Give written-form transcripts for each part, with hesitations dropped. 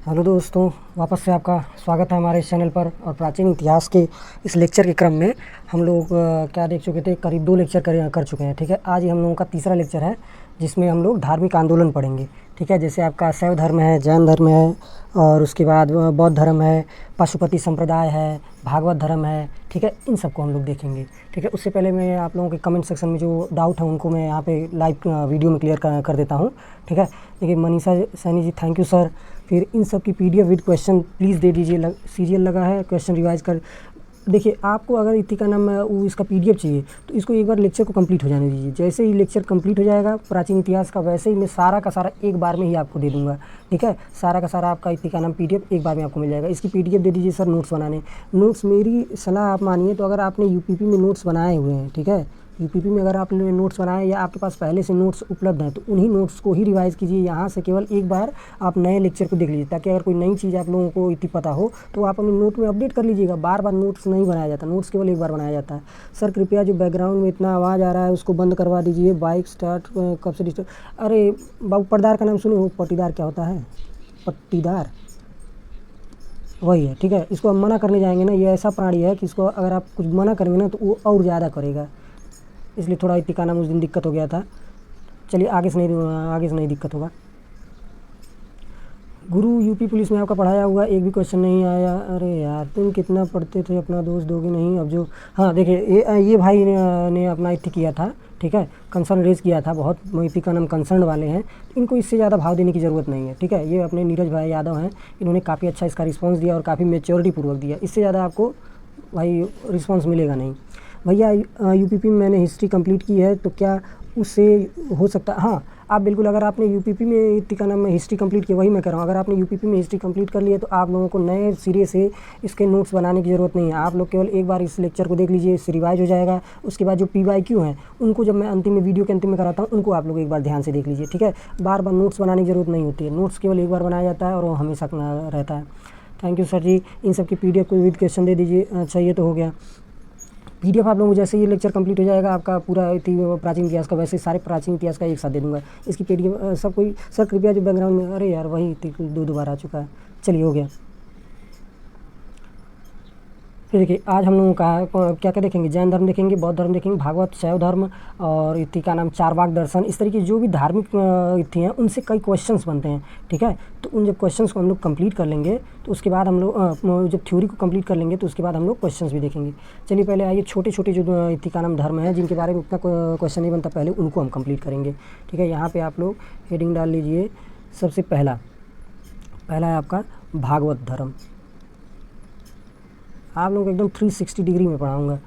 Hello दोस्तों, वापस से आपका स्वागत है हमारे इस चैनल पर। और प्राचीन इतिहास के इस लेक्चर के क्रम में हम लोग क्या देख चुके थे, करीब 2 लेक्चर कर चुके हैं। ठीक है, आज ही हम लोगों का तीसरा लेक्चर है जिसमें हम लोग धार्मिक आंदोलन पढ़ेंगे। ठीक है, जैसे आपका शैव धर्म है, जैन धर्म है, और उसके बाद बौद्ध धर्म है, पशुपति संप्रदाय है, भागवत धर्म है। ठीक है, इन सबको हम लोग देखेंगे। ठीक है, उससे पहले मैं आप लोगों के कमेंट सेक्शन में जो डाउट है उनको मैं यहाँ पे लाइव वीडियो में क्लियर कर देता हूँ। ठीक है, देखिए Manisha Saini ji, thank you sir. फिर इन सब की पीडीएफ विद क्वेश्चन प्लीज़ दे दीजिए। सीरियल लगा है, क्वेश्चन रिवाइज कर देखिए। आपको अगर इतनी का नाम वो इसका पीडीएफ चाहिए तो इसको एक बार लेक्चर को कंप्लीट हो जाने दीजिए। जैसे ही लेक्चर कंप्लीट हो जाएगा प्राचीन इतिहास का, वैसे ही मैं सारा का सारा एक बार में ही आपको दे दूंगा। ठीक है, सारा का सारा आपका इतनी का नाम पीडीएफ एक बार में आपको मिल जाएगा। इसकी पीडीएफ दे दीजिए सर। नोट्स बनाने, नोट्स मेरी सलाह आप मानिए तो अगर आपने यूपीपी में नोट्स बनाए हुए हैं, ठीक है, यूपीपी में अगर आपने नोट्स बनाए या आपके पास पहले से नोट्स उपलब्ध हैं तो उन्हीं नोट्स को ही रिवाइज़ कीजिए। यहाँ से केवल एक बार आप नए लेक्चर को देख लीजिए, ताकि अगर कोई नई चीज़ आप लोगों को इतनी पता हो तो आप अपने नोट में अपडेट कर लीजिएगा। बार बार नोट्स नहीं बनाया जाता, नोट्स केवल एक बार बनाया जाता है। सर कृपया जो बैकग्राउंड में इतना आवाज़ आ रहा है उसको बंद करवा दीजिए। बाइक स्टार्ट कब से डिस्टर्ब। अरे बाबू, पट्टीदार का नाम सुने हो? पट्टीदार क्या होता है? पट्टीदार वही है। ठीक है, इसको हम मना करने जाएंगे ना, ये ऐसा प्राणी है कि इसको अगर आप कुछ मना करेंगे ना तो वो और ज़्यादा करेगा, इसलिए थोड़ा इतनी का नाम उस दिन दिक्कत हो गया था। चलिए आगे से नहीं दिक्कत होगा। गुरु यूपी पुलिस में आपका पढ़ाया हुआ एक भी क्वेश्चन नहीं आया। अरे यार, तुम कितना पढ़ते थे, अपना दोस्त दोगे नहीं अब जो। हाँ देखिए, ये भाई ने अपना इतनी किया था। ठीक है, कंसर्न रेज किया था बहुत। इतनी का नाम कंसर्न वाले हैं, इनको इससे ज़्यादा भाव देने की ज़रूरत नहीं है। ठीक है, ये अपने नीरज भाई यादव हैं, इन्होंने काफ़ी अच्छा इसका रिस्पॉन्स दिया और काफ़ी मेच्योरिटी पूर्वक दिया। इससे ज़्यादा आपको भाई रिस्पॉन्स मिलेगा नहीं। भैया यूपीपी में मैंने हिस्ट्री कंप्लीट की है तो क्या उससे हो सकता है? हाँ, आप बिल्कुल, अगर आपने यूपीपी में इतनी का नाम में हिस्ट्री कंप्लीट किया, वही मैं कह रहा हूँ, अगर आपने यूपीपी में हिस्ट्री कंप्लीट कर लिया तो आप लोगों को नए सिरे से इसके नोट्स बनाने की ज़रूरत नहीं है। आप लोग केवल एक बार इस लेक्चर को देख लीजिए, इससे रिवाइज हो जाएगा। उसके बाद जो PYQ हैं उनको जब मैं अंतिम में वीडियो के अंतिम में कराता हूँ उनको आप लोग एक बार ध्यान से देख लीजिए। ठीक है, बार बार नोट्स बनाने की ज़रूरत नहीं होती है, नोट्स केवल एक बार बनाया जाता है और वो हमेशा रहता है। थैंक यू सर जी। इन सब की PDF को विद क्वेश्चन दे दीजिए। अच्छा, ये तो हो गया। PDF आप लोगों को जैसे ये लेक्चर कंप्लीट हो जाएगा आपका पूरा प्राचीन इतिहास का, वैसे सारे प्राचीन इतिहास का एक साथ दे दूंगा। इसकी PDF सब कोई सर कृपया जो बैकग्राउंड में, अरे यार वही दो बार आ चुका है। चलिए हो गया। फिर देखिए, आज हम लोगों का क्या क्या देखेंगे, जैन धर्म देखेंगे, बौद्ध धर्म देखेंगे, भागवत, शैव धर्म, और इति का नाम चारवाक दर्शन। इस तरीके जो भी धार्मिक इति हैं उनसे कई क्वेश्चंस बनते हैं। ठीक है, तो उन जब क्वेश्चंस को हम लोग कंप्लीट कर लेंगे तो उसके बाद हम लोग जब थ्योरी को कंप्लीट कर लेंगे तो उसके बाद हम लोग क्वेश्चंस भी देखेंगे। चलिए पहले आइए, छोटे छोटे जो इति का नाम धर्म है जिनके बारे में इतना क्वेश्चन नहीं बनता, पहले उनको हम कंप्लीट करेंगे। ठीक है, यहाँ पर आप लोग हेडिंग डाल लीजिए। सबसे पहला है आपका भागवत धर्म। आप लोग एकदम 360 डिग्री में पढ़ाऊँगा।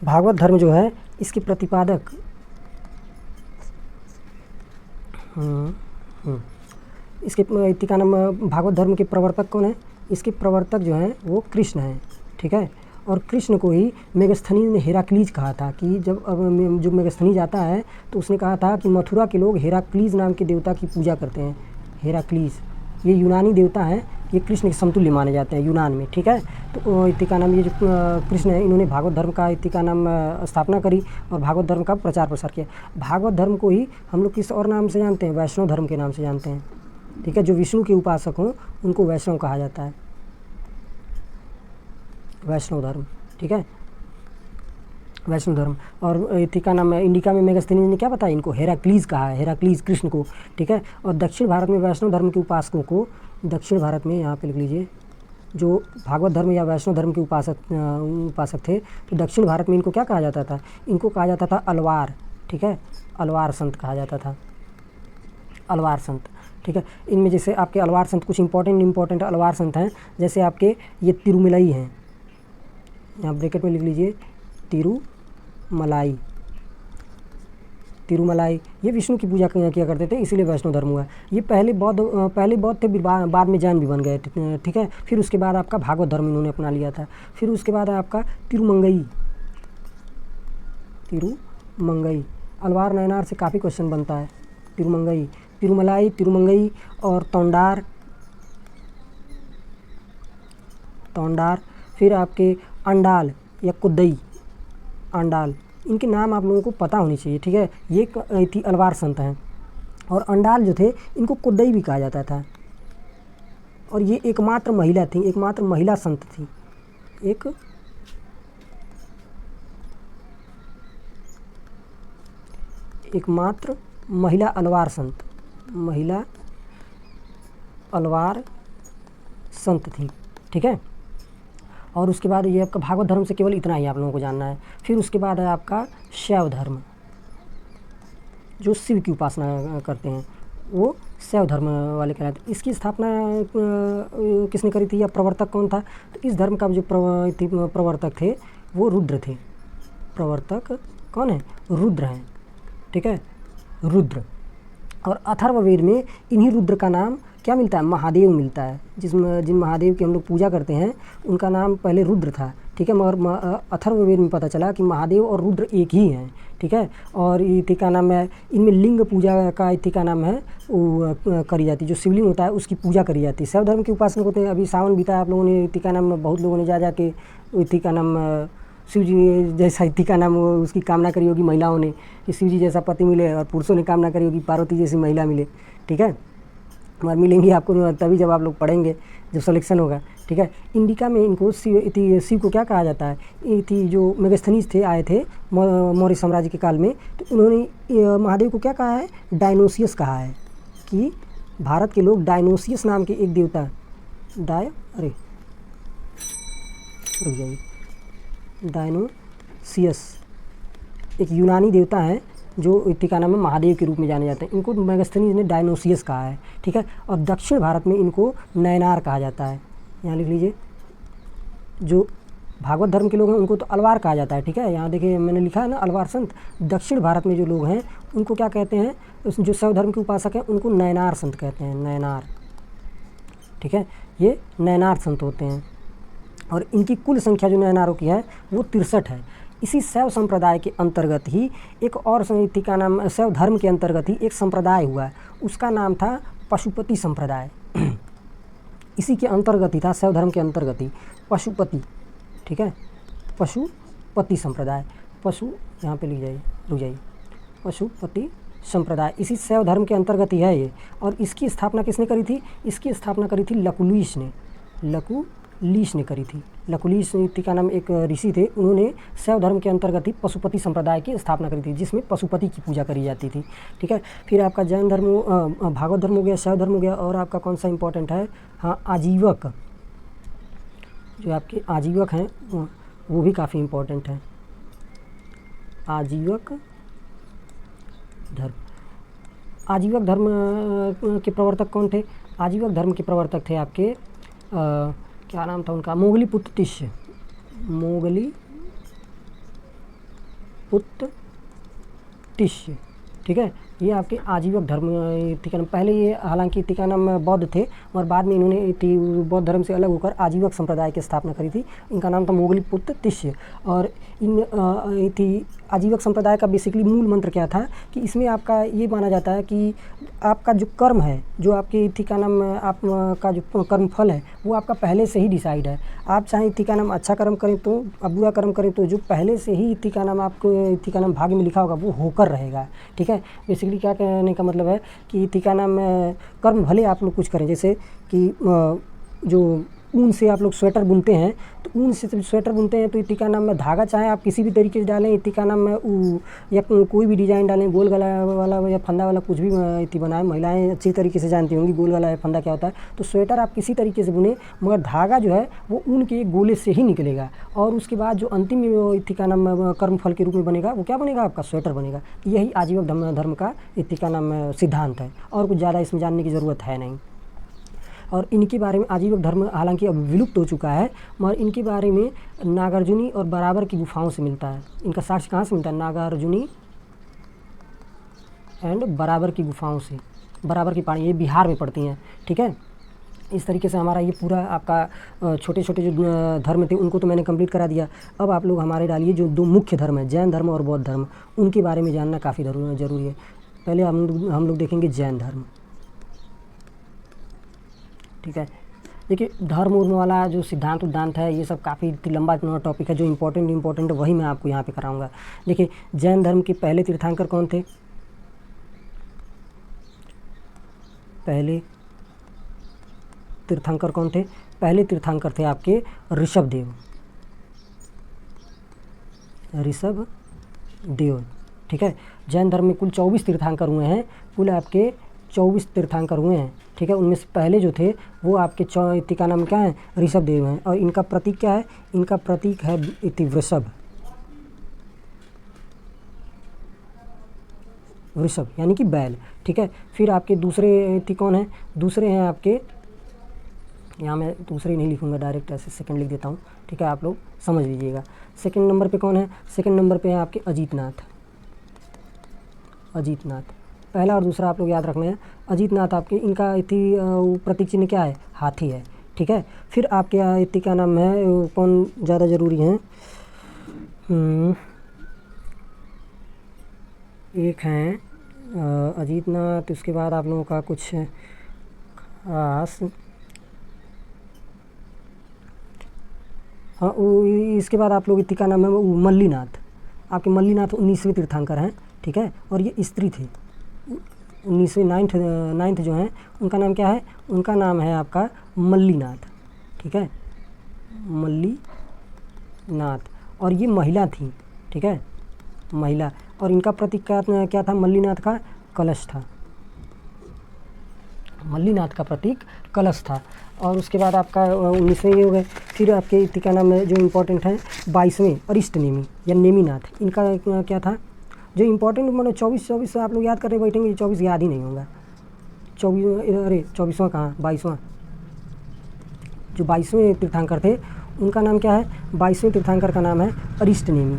भागवत धर्म जो है इसके प्रतिपादक इसके इति का नाम भागवत धर्म के प्रवर्तक कौन है? इसके प्रवर्तक जो हैं वो कृष्ण हैं। ठीक है, और कृष्ण को ही मेगस्थनीज ने हेराक्लीज कहा था कि जब मेगस्थनीज आता है तो उसने कहा था कि मथुरा के लोग हेराक्लीज नाम के देवता की पूजा करते हैं। हेराक्लीज ये यूनानी देवता हैं, ये कृष्ण के समतुल्य माने जाते हैं यूनान में। ठीक है, तो इति का नाम ये जो कृष्ण है, इन्होंने भागवत धर्म का इति का नाम स्थापना करी और भागवत धर्म का प्रचार प्रसार किया। भागवत धर्म को ही हम लोग किस और नाम से जानते हैं? वैष्णव धर्म के नाम से जानते हैं। ठीक है, जो विष्णु के उपासक हों उनको वैष्णव कहा जाता है, वैष्णव धर्म। ठीक है, वैष्णव धर्म। और इति का नाम इंडिका में मेगस्थनीज ने क्या बताया? इनको हेराक्लीज कहा है, हेराक्लीज कृष्ण को। ठीक है, और दक्षिण भारत में वैष्णव धर्म के उपासकों को, दक्षिण भारत में यहाँ पे लिख लीजिए, जो भागवत धर्म या वैष्णव धर्म के उपासक थे, तो दक्षिण भारत में इनको क्या कहा जाता था? इनको कहा जाता था अलवार। ठीक है, अलवार संत कहा जाता था, अलवार संत। ठीक है, इनमें जैसे आपके अलवार संत कुछ इंपॉर्टेंट अलवार संत हैं, जैसे आपके ये तिरुमलाई हैं, यहाँ ब्रैकेट में लिख लीजिए, तिरुमलाई। ये विष्णु की पूजा किया करते थे, इसीलिए वैष्णव धर्म हुआ। ये पहले बौद्ध थे, बाद में जैन भी बन गए। ठीक है, फिर उसके बाद आपका भागवत धर्म इन्होंने अपना लिया था। फिर उसके बाद आपका तिरुमंगई। अलवार नयनार से काफ़ी क्वेश्चन बनता है। तिरुमलाई, तिरुमंगई और तोंडार। फिर आपके अंडाल या कुद्दई, अंडाल, इनके नाम आप लोगों को पता होनी चाहिए। ठीक है, ये अलवार संत हैं। और अंडाल जो थे इनको कुद्दई भी कहा जाता था। और ये एकमात्र महिला थी, एकमात्र महिला संत थी, एकमात्र महिला अलवार संत, महिला अलवार संत थी। ठीक है, और उसके बाद ये आपका भागवत धर्म से केवल इतना ही आप लोगों को जानना है। फिर उसके बाद है आपका शैव धर्म, जो शिव की उपासना करते हैं वो शैव धर्म वाले कहलाते हैं। इसकी स्थापना किसने करी थी या प्रवर्तक कौन था? तो इस धर्म का जो प्रवर्तक थे वो रुद्र थे। प्रवर्तक कौन है? रुद्र हैं। ठीक है, रुद्र। और अथर्ववेद में इन्हीं रुद्र का नाम क्या मिलता है? महादेव मिलता है। जिन महादेव की हम लोग पूजा करते हैं उनका नाम पहले रुद्र था। ठीक है, मगर अथर्ववेद में पता चला कि महादेव और रुद्र एक ही हैं। ठीक है, और इति का नाम है, इनमें लिंग पूजा का इति का नाम है वो करी जाती है। जो शिवलिंग होता है उसकी पूजा करी जाती है। शैव धर्म की उपासना होते हैं। अभी सावन बीता आप लोगों ने इति का नाम, बहुत लोगों ने जा के इति का नाम शिव जी जैसा इति का नाम उसकी कामना करी होगी महिलाओं ने कि शिव जी जैसा पति मिले, और पुरुषों ने कामना करी होगी पार्वती जैसी महिला मिले। ठीक है, और मिलेंगी आपको तभी जब आप लोग पढ़ेंगे, जब सिलेक्शन होगा। ठीक है, इंडिका में इनको शिव को क्या कहा जाता है? इति जो मेगास्थनीज थे, आए थे मौर्य साम्राज्य के काल में, तो उन्होंने महादेव को क्या कहा है? डायनोसियस कहा है। कि भारत के लोग डायनोसियस नाम के एक देवता, रुक जाइए, डायनोसियस एक यूनानी देवता है जो इति का नाम है महादेव के रूप में जाने जाते हैं। इनको मेगास्थनीज ने डायनोसियस कहा है। ठीक है, और दक्षिण भारत में इनको नयनार कहा जाता है। यहाँ लिख लीजिए, जो भागवत धर्म के लोग हैं उनको तो अलवार कहा जाता है। ठीक है, यहाँ देखिए मैंने लिखा है ना अलवार संत। दक्षिण भारत में जो लोग हैं उनको क्या कहते हैं? जो शैव धर्म के उपासक हैं उनको नयनार संत कहते हैं, नयनार। ठीक है, ये नयनार संत होते हैं। और इनकी कुल संख्या जो नयनारों की है वो 63 है। इसी शैव संप्रदाय के अंतर्गत ही एक और समिति का नाम, शैव धर्म के अंतर्गत ही एक संप्रदाय हुआ है, उसका नाम था पशुपति संप्रदाय। इसी के अंतर्गत ही था, शैव धर्म के अंतर्गत ही पशुपति। ठीक है, पशुपति संप्रदाय, यहाँ पे लिख जाइए, रुक जाइए, पशुपति संप्रदाय इसी शैव धर्म के अंतर्गत ही है ये। और इसकी स्थापना किसने करी थी? इसकी स्थापना करी थी लकुलीश ने करी थी। लकुलीश का नाम एक ऋषि थे, उन्होंने शैव धर्म के अंतर्गत ही पशुपति संप्रदाय की स्थापना करी थी, जिसमें पशुपति की पूजा करी जाती थी। ठीक है, फिर आपका जैन धर्म, भागवत धर्म हो गया, शैव धर्म हो गया, और आपका कौन सा इंपॉर्टेंट है? हाँ, आजीवक। जो आपके आजीवक हैं वो भी काफ़ी इम्पोर्टेंट है। आजीवक धर्म, आजीवक धर्म के प्रवर्तक कौन थे? आजीवक धर्म के प्रवर्तक थे आपके क्या नाम था उनका? मोगलीपुत्र तिष्य। ठीक है, ये आपके आजीवक धर्म का नाम। पहले ये हालांकि इति का नाम बौद्ध थे, और बाद में इन्होंने बौद्ध धर्म से अलग होकर आजीवक संप्रदाय की स्थापना करी थी। इनका नाम था मोगलीपुत्र तिष्य। और इन आजीवक संप्रदाय का बेसिकली मूल मंत्र क्या था कि इसमें आपका ये माना जाता है कि आपका जो कर्म है, जो आपके इति का नाम आपका जो कर्म फल है वो आपका पहले से ही डिसाइड है। आप चाहे इति का नाम अच्छा कर्म करें तो, बुरा कर्म करें तो, जो पहले से ही इति का नाम आपको इति का नाम भाग्य में लिखा होगा वो होकर रहेगा। ठीक है, बेसिकली क्या कहने का मतलब है कि इति का नाम कर्म भले आप लोग कुछ करें, जैसे कि जो ऊन से आप लोग स्वेटर बुनते हैं, तो ऊन से जब स्वेटर बुनते हैं तो इति का नाम में धागा चाहे आप किसी भी तरीके से डालें, इति का नाम में या कोई भी डिज़ाइन डालें, गोल गला वाला या फंदा वाला कुछ भी इति बनाएं। महिलाएं अच्छी तरीके से जानती होंगी गोल गला या फंदा क्या होता है। तो स्वेटर आप किसी तरीके से बुने, मगर धागा जो है वो ऊन के एक गोले से ही निकलेगा, और उसके बाद जो अंतिम इति का नाम कर्म फल के रूप में बनेगा वो क्या बनेगा? आपका स्वेटर बनेगा। यही आजीवक धर्म का इति का नाम सिद्धांत है, और कुछ ज़्यादा इसमें जानने की ज़रूरत है नहीं। और इनके बारे में आजीवक धर्म हालांकि अब विलुप्त हो चुका है, मगर इनके बारे में नागार्जुनी और बराबर की गुफाओं से मिलता है। इनका साक्ष्य कहाँ से मिलता है? नागार्जुनी एंड बराबर की गुफाओं से। बराबर की पहाड़ी ये बिहार में पड़ती हैं। ठीक है, इस तरीके से हमारा ये पूरा आपका छोटे छोटे जो धर्म थे उनको तो मैंने कंप्लीट करा दिया। अब आप लोग हमारे डालिए जो दो मुख्य धर्म है, जैन धर्म और बौद्ध धर्म, उनके बारे में जानना काफ़ी ज़रूरी है। पहले हम लोग देखेंगे जैन धर्म। ठीक है, देखिए धर्म उर्म वाला जो सिद्धांत उद्धांत है ये सब काफ़ी लंबा टॉपिक है। जो इम्पोर्टेंट है वही मैं आपको यहाँ पे कराऊंगा। देखिए जैन धर्म के पहले तीर्थंकर कौन थे? पहले तीर्थंकर कौन थे? पहले तीर्थंकर थे आपके ऋषभदेव, ऋषभदेव, ठीक है। जैन धर्म में कुल 24 तीर्थंकर हुए हैं, कुल आपके 24 तीर्थंकर हुए हैं, ठीक है। उनमें से पहले जो थे वो आपके इति का नाम क्या है? ऋषभदेव हैं। और इनका प्रतीक क्या है? इनका प्रतीक है इति वृषभ, वृषभ यानी कि बैल, ठीक है। फिर आपके दूसरे इति कौन है? दूसरे हैं आपके, यहाँ मैं दूसरे नहीं लिखूंगा, डायरेक्ट ऐसे सेकंड लिख देता हूँ, ठीक है, आप लोग समझ लीजिएगा। सेकंड नंबर पे कौन है? सेकंड नंबर पे है आपके अजीतनाथ, अजीतनाथ। पहला और दूसरा आप लोग याद रखना है। अजीतनाथ आपके, इनका इति प्रतीक चिन्ह क्या है? हाथी है, ठीक है। फिर आपके इति का नाम है, कौन ज़्यादा ज़रूरी है? एक हैं अजीतनाथ, उसके बाद आप लोगों का कुछ खास, हाँ इसके बाद आप लोग इति का नाम है मल्लीनाथ। आपके मल्लीनाथ 19वें तीर्थंकर हैं, ठीक है। और ये स्त्री थे, 19वें नाइन्थ जो हैं उनका नाम क्या है? उनका नाम है आपका मल्लीनाथ, ठीक है, मल्लीनाथ। और ये महिला थी, ठीक है, महिला। और इनका प्रतीक क्या था? मल्लीनाथ का कलश था, मल्लीनाथ का प्रतीक कलश था। और उसके बाद आपका 19वें ये हो गए। फिर आपके इति का नाम है जो इम्पोर्टेंट है 22वें अरिष्टनेमी या नेमीनाथ। इनका क्या था? जो इम्पोर्टेंट मतलब 24 आप लोग याद कर रहे बैठेंगे, 24 याद ही नहीं होगा। 24वां कहाँ, 22वां। जो 22वें तीर्थंकर थे उनका नाम क्या है? 22वें तीर्थंकर का नाम है अरिष्टनेमी,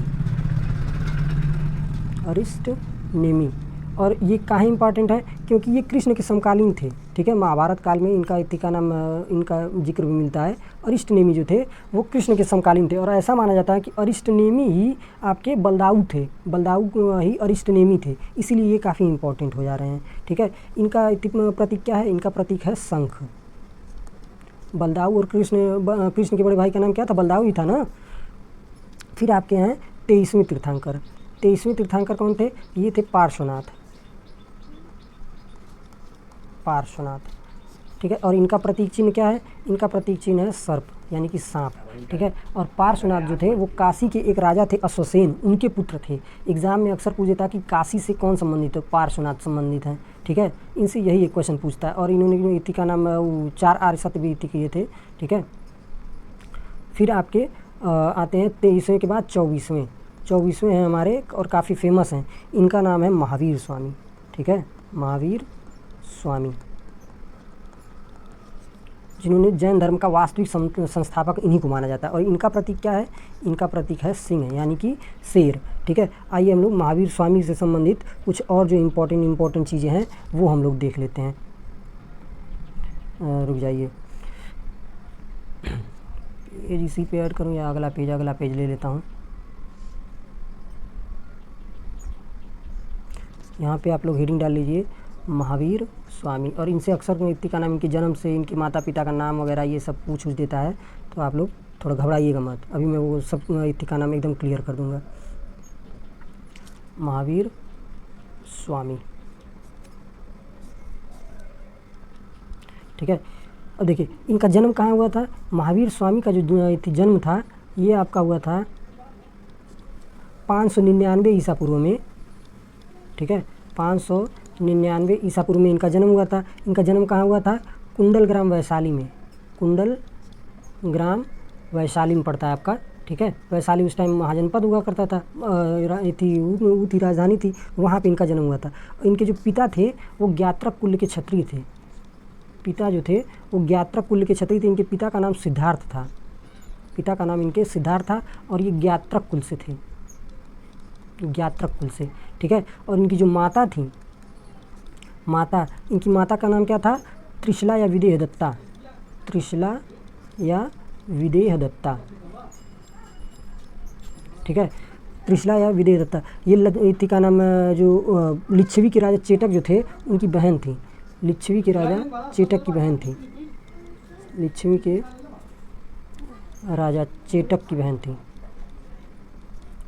अरिष्टनेमी। और ये काहे इंपॉर्टेंट है? क्योंकि ये कृष्ण के समकालीन थे, ठीक है। महाभारत काल में इनका इति का नाम, इनका जिक्र भी मिलता है। अरिष्टनेमी जो थे वो कृष्ण के समकालीन थे। और ऐसा माना जाता है कि अरिष्टनेमी ही आपके बलदाऊ थे, बलदाऊ ही अरिष्टनेमी थे, इसीलिए ये काफ़ी इंपॉर्टेंट हो जा रहे हैं, ठीक है। इनका इति प्रतीक क्या है? इनका प्रतीक है शंख। बलदाऊ और कृष्ण के बड़े भाई का नाम क्या था? बलदाऊ ही था ना। फिर आपके हैं 23वें तीर्थंकर। 23वें तीर्थंकर कौन थे? ये थे पार्श्वनाथ, पार्श्वनाथ, ठीक है। और इनका प्रतीक चिन्ह क्या है? इनका प्रतीक चिन्ह है सर्प यानी कि सांप, ठीक है। और पार्श्वनाथ जो थे वो काशी के एक राजा थे अश्वसेन, उनके पुत्र थे। एग्जाम में अक्सर पूछा था कि काशी से कौन संबंधित है? पार्श्वनाथ संबंधित हैं, ठीक है। इनसे यही एक क्वेश्चन पूछता है। और इन्होंने इति का नाम 4 आर्य सत्य भी इति किए थे, ठीक है। फिर आपके आते हैं 23वें के बाद 24वें हैं हमारे, और काफ़ी फेमस हैं। इनका नाम है महावीर स्वामी, ठीक है, महावीर स्वामी, जिन्होंने जैन धर्म का वास्तविक संस्थापक इन्हीं को माना जाता है। और इनका प्रतीक क्या है? इनका प्रतीक है सिंह यानी कि शेर, ठीक है। आइए हम लोग महावीर स्वामी से संबंधित कुछ और जो इम्पोर्टेंट चीज़ें हैं वो हम लोग देख लेते हैं। रुक जाइए, पेज इसी पे ऐड करूँ या अगला पेज ले लेता हूँ। यहाँ पे आप लोग हेडिंग डाल लीजिए महावीर स्वामी। और इनसे अक्सर इति का नाम, इनके जन्म से इनके माता पिता का नाम वगैरह ये सब पूछ देता है, तो आप लोग थोड़ा घबराइएगा मत, अभी मैं वो सब इति का नाम एकदम क्लियर कर दूंगा। महावीर स्वामी, ठीक है। अब देखिए इनका जन्म कहाँ हुआ था? महावीर स्वामी का जो जन्म था ये आपका हुआ था 599 ईसा पूर्व में, ठीक है। 599 ईसा पूर्व में इनका जन्म हुआ था। इनका जन्म कहाँ हुआ था? कुंडल ग्राम वैशाली में, कुंडल ग्राम वैशाली में पड़ता है आपका, ठीक है। वैशाली उस टाइम महाजनपद हुआ करता था, थी राजधानी थी, वहाँ पे इनका जन्म हुआ था। इनके जो पिता थे वो ज्ञात्रक कुल के क्षत्रिय थे, पिता जो थे वो ज्ञात्रक कुल के क्षत्रिय थे। इनके पिता का नाम सिद्धार्थ था, पिता का नाम इनके सिद्धार्थ था, और ये ज्ञात्रक कुल से थे, ज्ञात्रक कुल से, ठीक है। और इनकी जो माता थी, इनकी माता का नाम क्या था? त्रिशला या विदेह दत्ता, त्रिशला या विदेह दत्ता, ठीक है, त्रिशला या विदेह दत्ता। ये इति का नाम जो लिच्छवी के राजा चेटक जो थे उनकी बहन थी, लिच्छवी के राजा चेटक की बहन थी, लिच्छवी के राजा चेटक की बहन थी,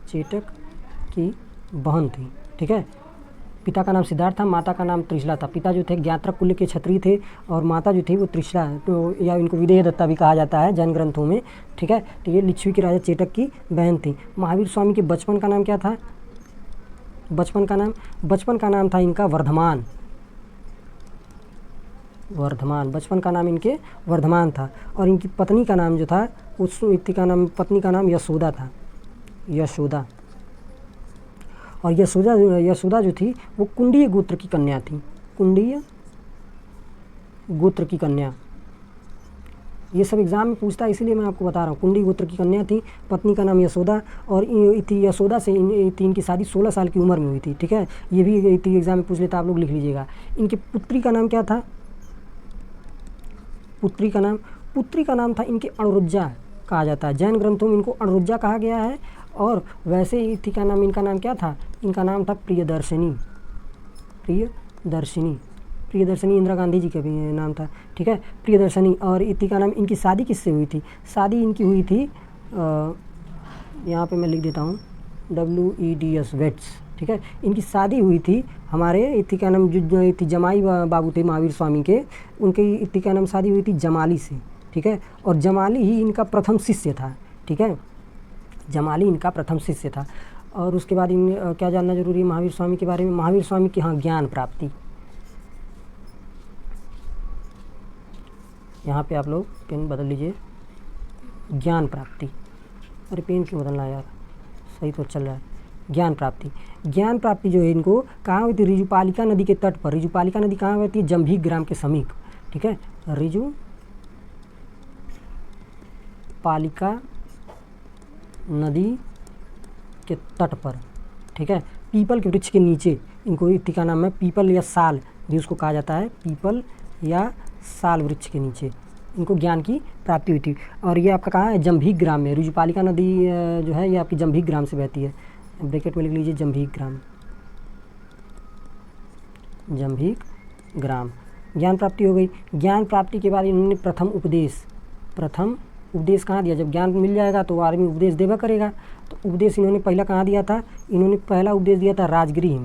चेटक की बहन थी, ठीक है। पिता का नाम सिद्धार्थ था, माता का नाम त्रिशला था। पिता जो थे ज्ञात्रक कुल के क्षत्रिय थे और माता जो थी वो त्रिशला, तो या इनको विदेह दत्ता भी कहा जाता है जैन ग्रंथों में, ठीक है। तो ये लिच्छवी के राजा चेटक की बहन थी। महावीर स्वामी के बचपन का नाम क्या था? बचपन का नाम था इनका वर्धमान। बचपन का नाम इनके वर्धमान था। और इनकी पत्नी का नाम जो था उस पत्नी का नाम यशोदा था, यशोदा। और यशोदा जो थी वो कुंडीय गोत्र की कन्या थी, कुंडीय गोत्र की कन्या। ये सब एग्जाम में पूछता है इसीलिए मैं आपको बता रहा हूँ। कुंडी गोत्र की कन्या थी, पत्नी का नाम यशोदा, और यशोदा से इनकी शादी 16 साल की उम्र में हुई थी, ठीक है। ये भी एग्जाम में पूछ लेता, आप लोग लिख लीजिएगा। इनकी पुत्री का नाम क्या था? पुत्री का नाम था इनके अणुरुज्जा कहा जाता है। जैन ग्रंथों में इनको अणुरुज्जा कहा गया है। और वैसे इनका नाम क्या था? इनका नाम था प्रियदर्शिनी। प्रियदर्शिनी इंदिरा गांधी जी का भी नाम था, ठीक है, प्रियदर्शिनी। और इति का नाम, इनकी शादी किससे हुई थी? शादी इनकी हुई थी, यहाँ पे मैं लिख देता हूँ, WEDS, वेट्स, ठीक है। इनकी शादी हुई थी हमारे इति का नाम जो इति जमाई बाबू थे महावीर स्वामी के, उनके इति का नाम शादी हुई थी जमाली से, ठीक है। और जमाली ही इनका प्रथम शिष्य था, ठीक है, जमाली इनका प्रथम शिष्य था। और उसके बाद इन क्या जानना जरूरी है महावीर स्वामी के बारे में? महावीर स्वामी की ज्ञान प्राप्ति, यहाँ पे आप लोग पेन बदल लीजिए, ज्ञान प्राप्ति। अरे पेन क्यों बदलना यार, सही तो चल रहा है। ज्ञान प्राप्ति जो है इनको कहाँ हुई थी? रिजुपालिका नदी के तट पर। रिजुपालिका नदी कहाँ होती है? जंभीक ग्राम के समीप, ठीक है। रिजुपालिका नदी के तट पर, ठीक है। पीपल के वृक्ष के नीचे इनको इति का नाम है, पीपल या साल भी उसको कहा जाता है, पीपल या साल वृक्ष के नीचे इनको ज्ञान की प्राप्ति हुई थी। और ये आपका कहाँ है? जंभीक ग्राम में। रिजुपालिका नदी जो है ये आपकी जंभीक ग्राम से बहती है, ब्रैकेट में लिख लीजिए जंभीक ग्राम। ज्ञान प्राप्ति हो गई। ज्ञान प्राप्ति के बाद इन्होंने प्रथम उपदेश कहाँ दिया? जब ज्ञान मिल जाएगा तो आदमी उपदेश देवा करेगा, तो उपदेश इन्होंने पहला कहाँ दिया था? इन्होंने पहला उपदेश दिया था राजगृह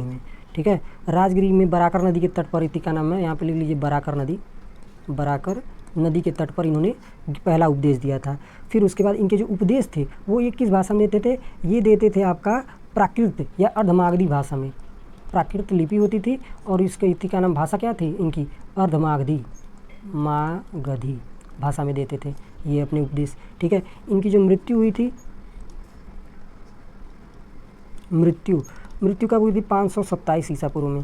में, ठीक है। राजगृह में बराकर नदी के तट पर, इति का नाम है, यहाँ पे लिख लीजिए बराकर नदी के तट पर इन्होंने पहला उपदेश दिया था। फिर उसके बाद इनके जो उपदेश थे वो ये किस भाषा में देते थे? ये देते थे आपका प्राकृत या अर्धमागधी भाषा में। प्राकृत लिपि होती थी और इसके इति का नाम भाषा क्या थी इनकी? अर्धमागधी भाषा में देते थे ये अपने उपदेश, ठीक है। इनकी जो मृत्यु हुई थी, मृत्यु कब हुई थी? 527 ईसा पूर्व में।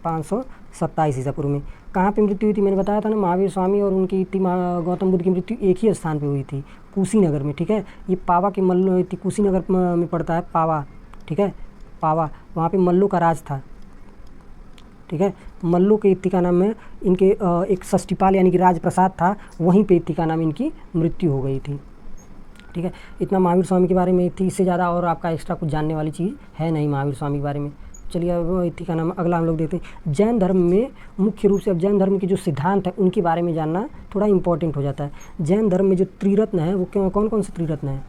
527 ईसा पूर्व में। कहाँ पे मृत्यु हुई थी? मैंने बताया था ना, महावीर स्वामी और उनकी गौतम बुद्ध की मृत्यु एक ही स्थान पे हुई थी, कुशीनगर में, ठीक है। ये पावा के मल्लो कुशीनगर में पड़ता है, पावा, ठीक है, पावा, वहाँ पे मल्लों का राज था, ठीक है। मल्लों के इति का नाम में इनके एक षष्ठीपाल यानी कि राजप्रसाद था, वहीं पे इति का नाम इनकी मृत्यु हो गई थी, ठीक है। इतना महावीर स्वामी के बारे में थी, इससे ज़्यादा और आपका एक्स्ट्रा कुछ जानने वाली चीज़ है नहीं महावीर स्वामी के बारे में। चलिए अब इति का नाम अगला हम लोग देखते हैं। जैन धर्म में मुख्य रूप से, अब जैन धर्म के जो सिद्धांत है उनके बारे में जानना थोड़ा इंपॉर्टेंट हो जाता है। जैन धर्म में जो त्रिरत्न है वो कौन कौन से त्रिरत्न है?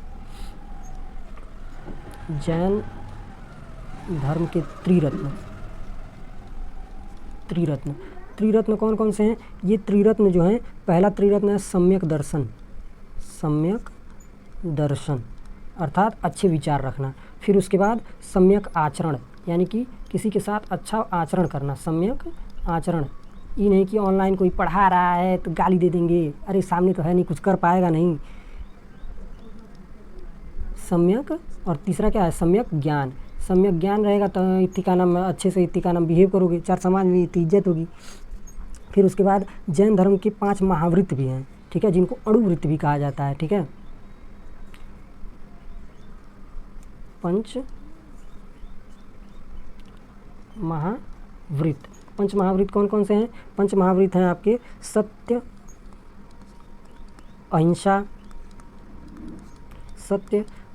जैन धर्म के त्रिरत्न कौन कौन से हैं? ये त्रिरत्न जो हैं, पहला त्रिरत्न है सम्यक दर्शन अर्थात अच्छे विचार रखना। फिर उसके बाद सम्यक आचरण यानी कि किसी के साथ अच्छा आचरण करना, सम्यक आचरण। ये नहीं कि ऑनलाइन कोई पढ़ा रहा है तो गाली दे देंगे, अरे सामने तो है नहीं, कुछ कर पाएगा नहीं, सम्यक। और तीसरा क्या है? सम्यक ज्ञान रहेगा तो इति का नाम अच्छे से इति का नाम बिहेव करोगे, चार समाज में इतनी इज्जत होगी। फिर उसके बाद जैन धर्म के 5 महावृत्त भी हैं, ठीक है, जिनको अणुवृत्त भी कहा जाता है, ठीक है। 5 महावृत्त कौन कौन से हैं? 5 महावृत्त हैं आपके सत्य,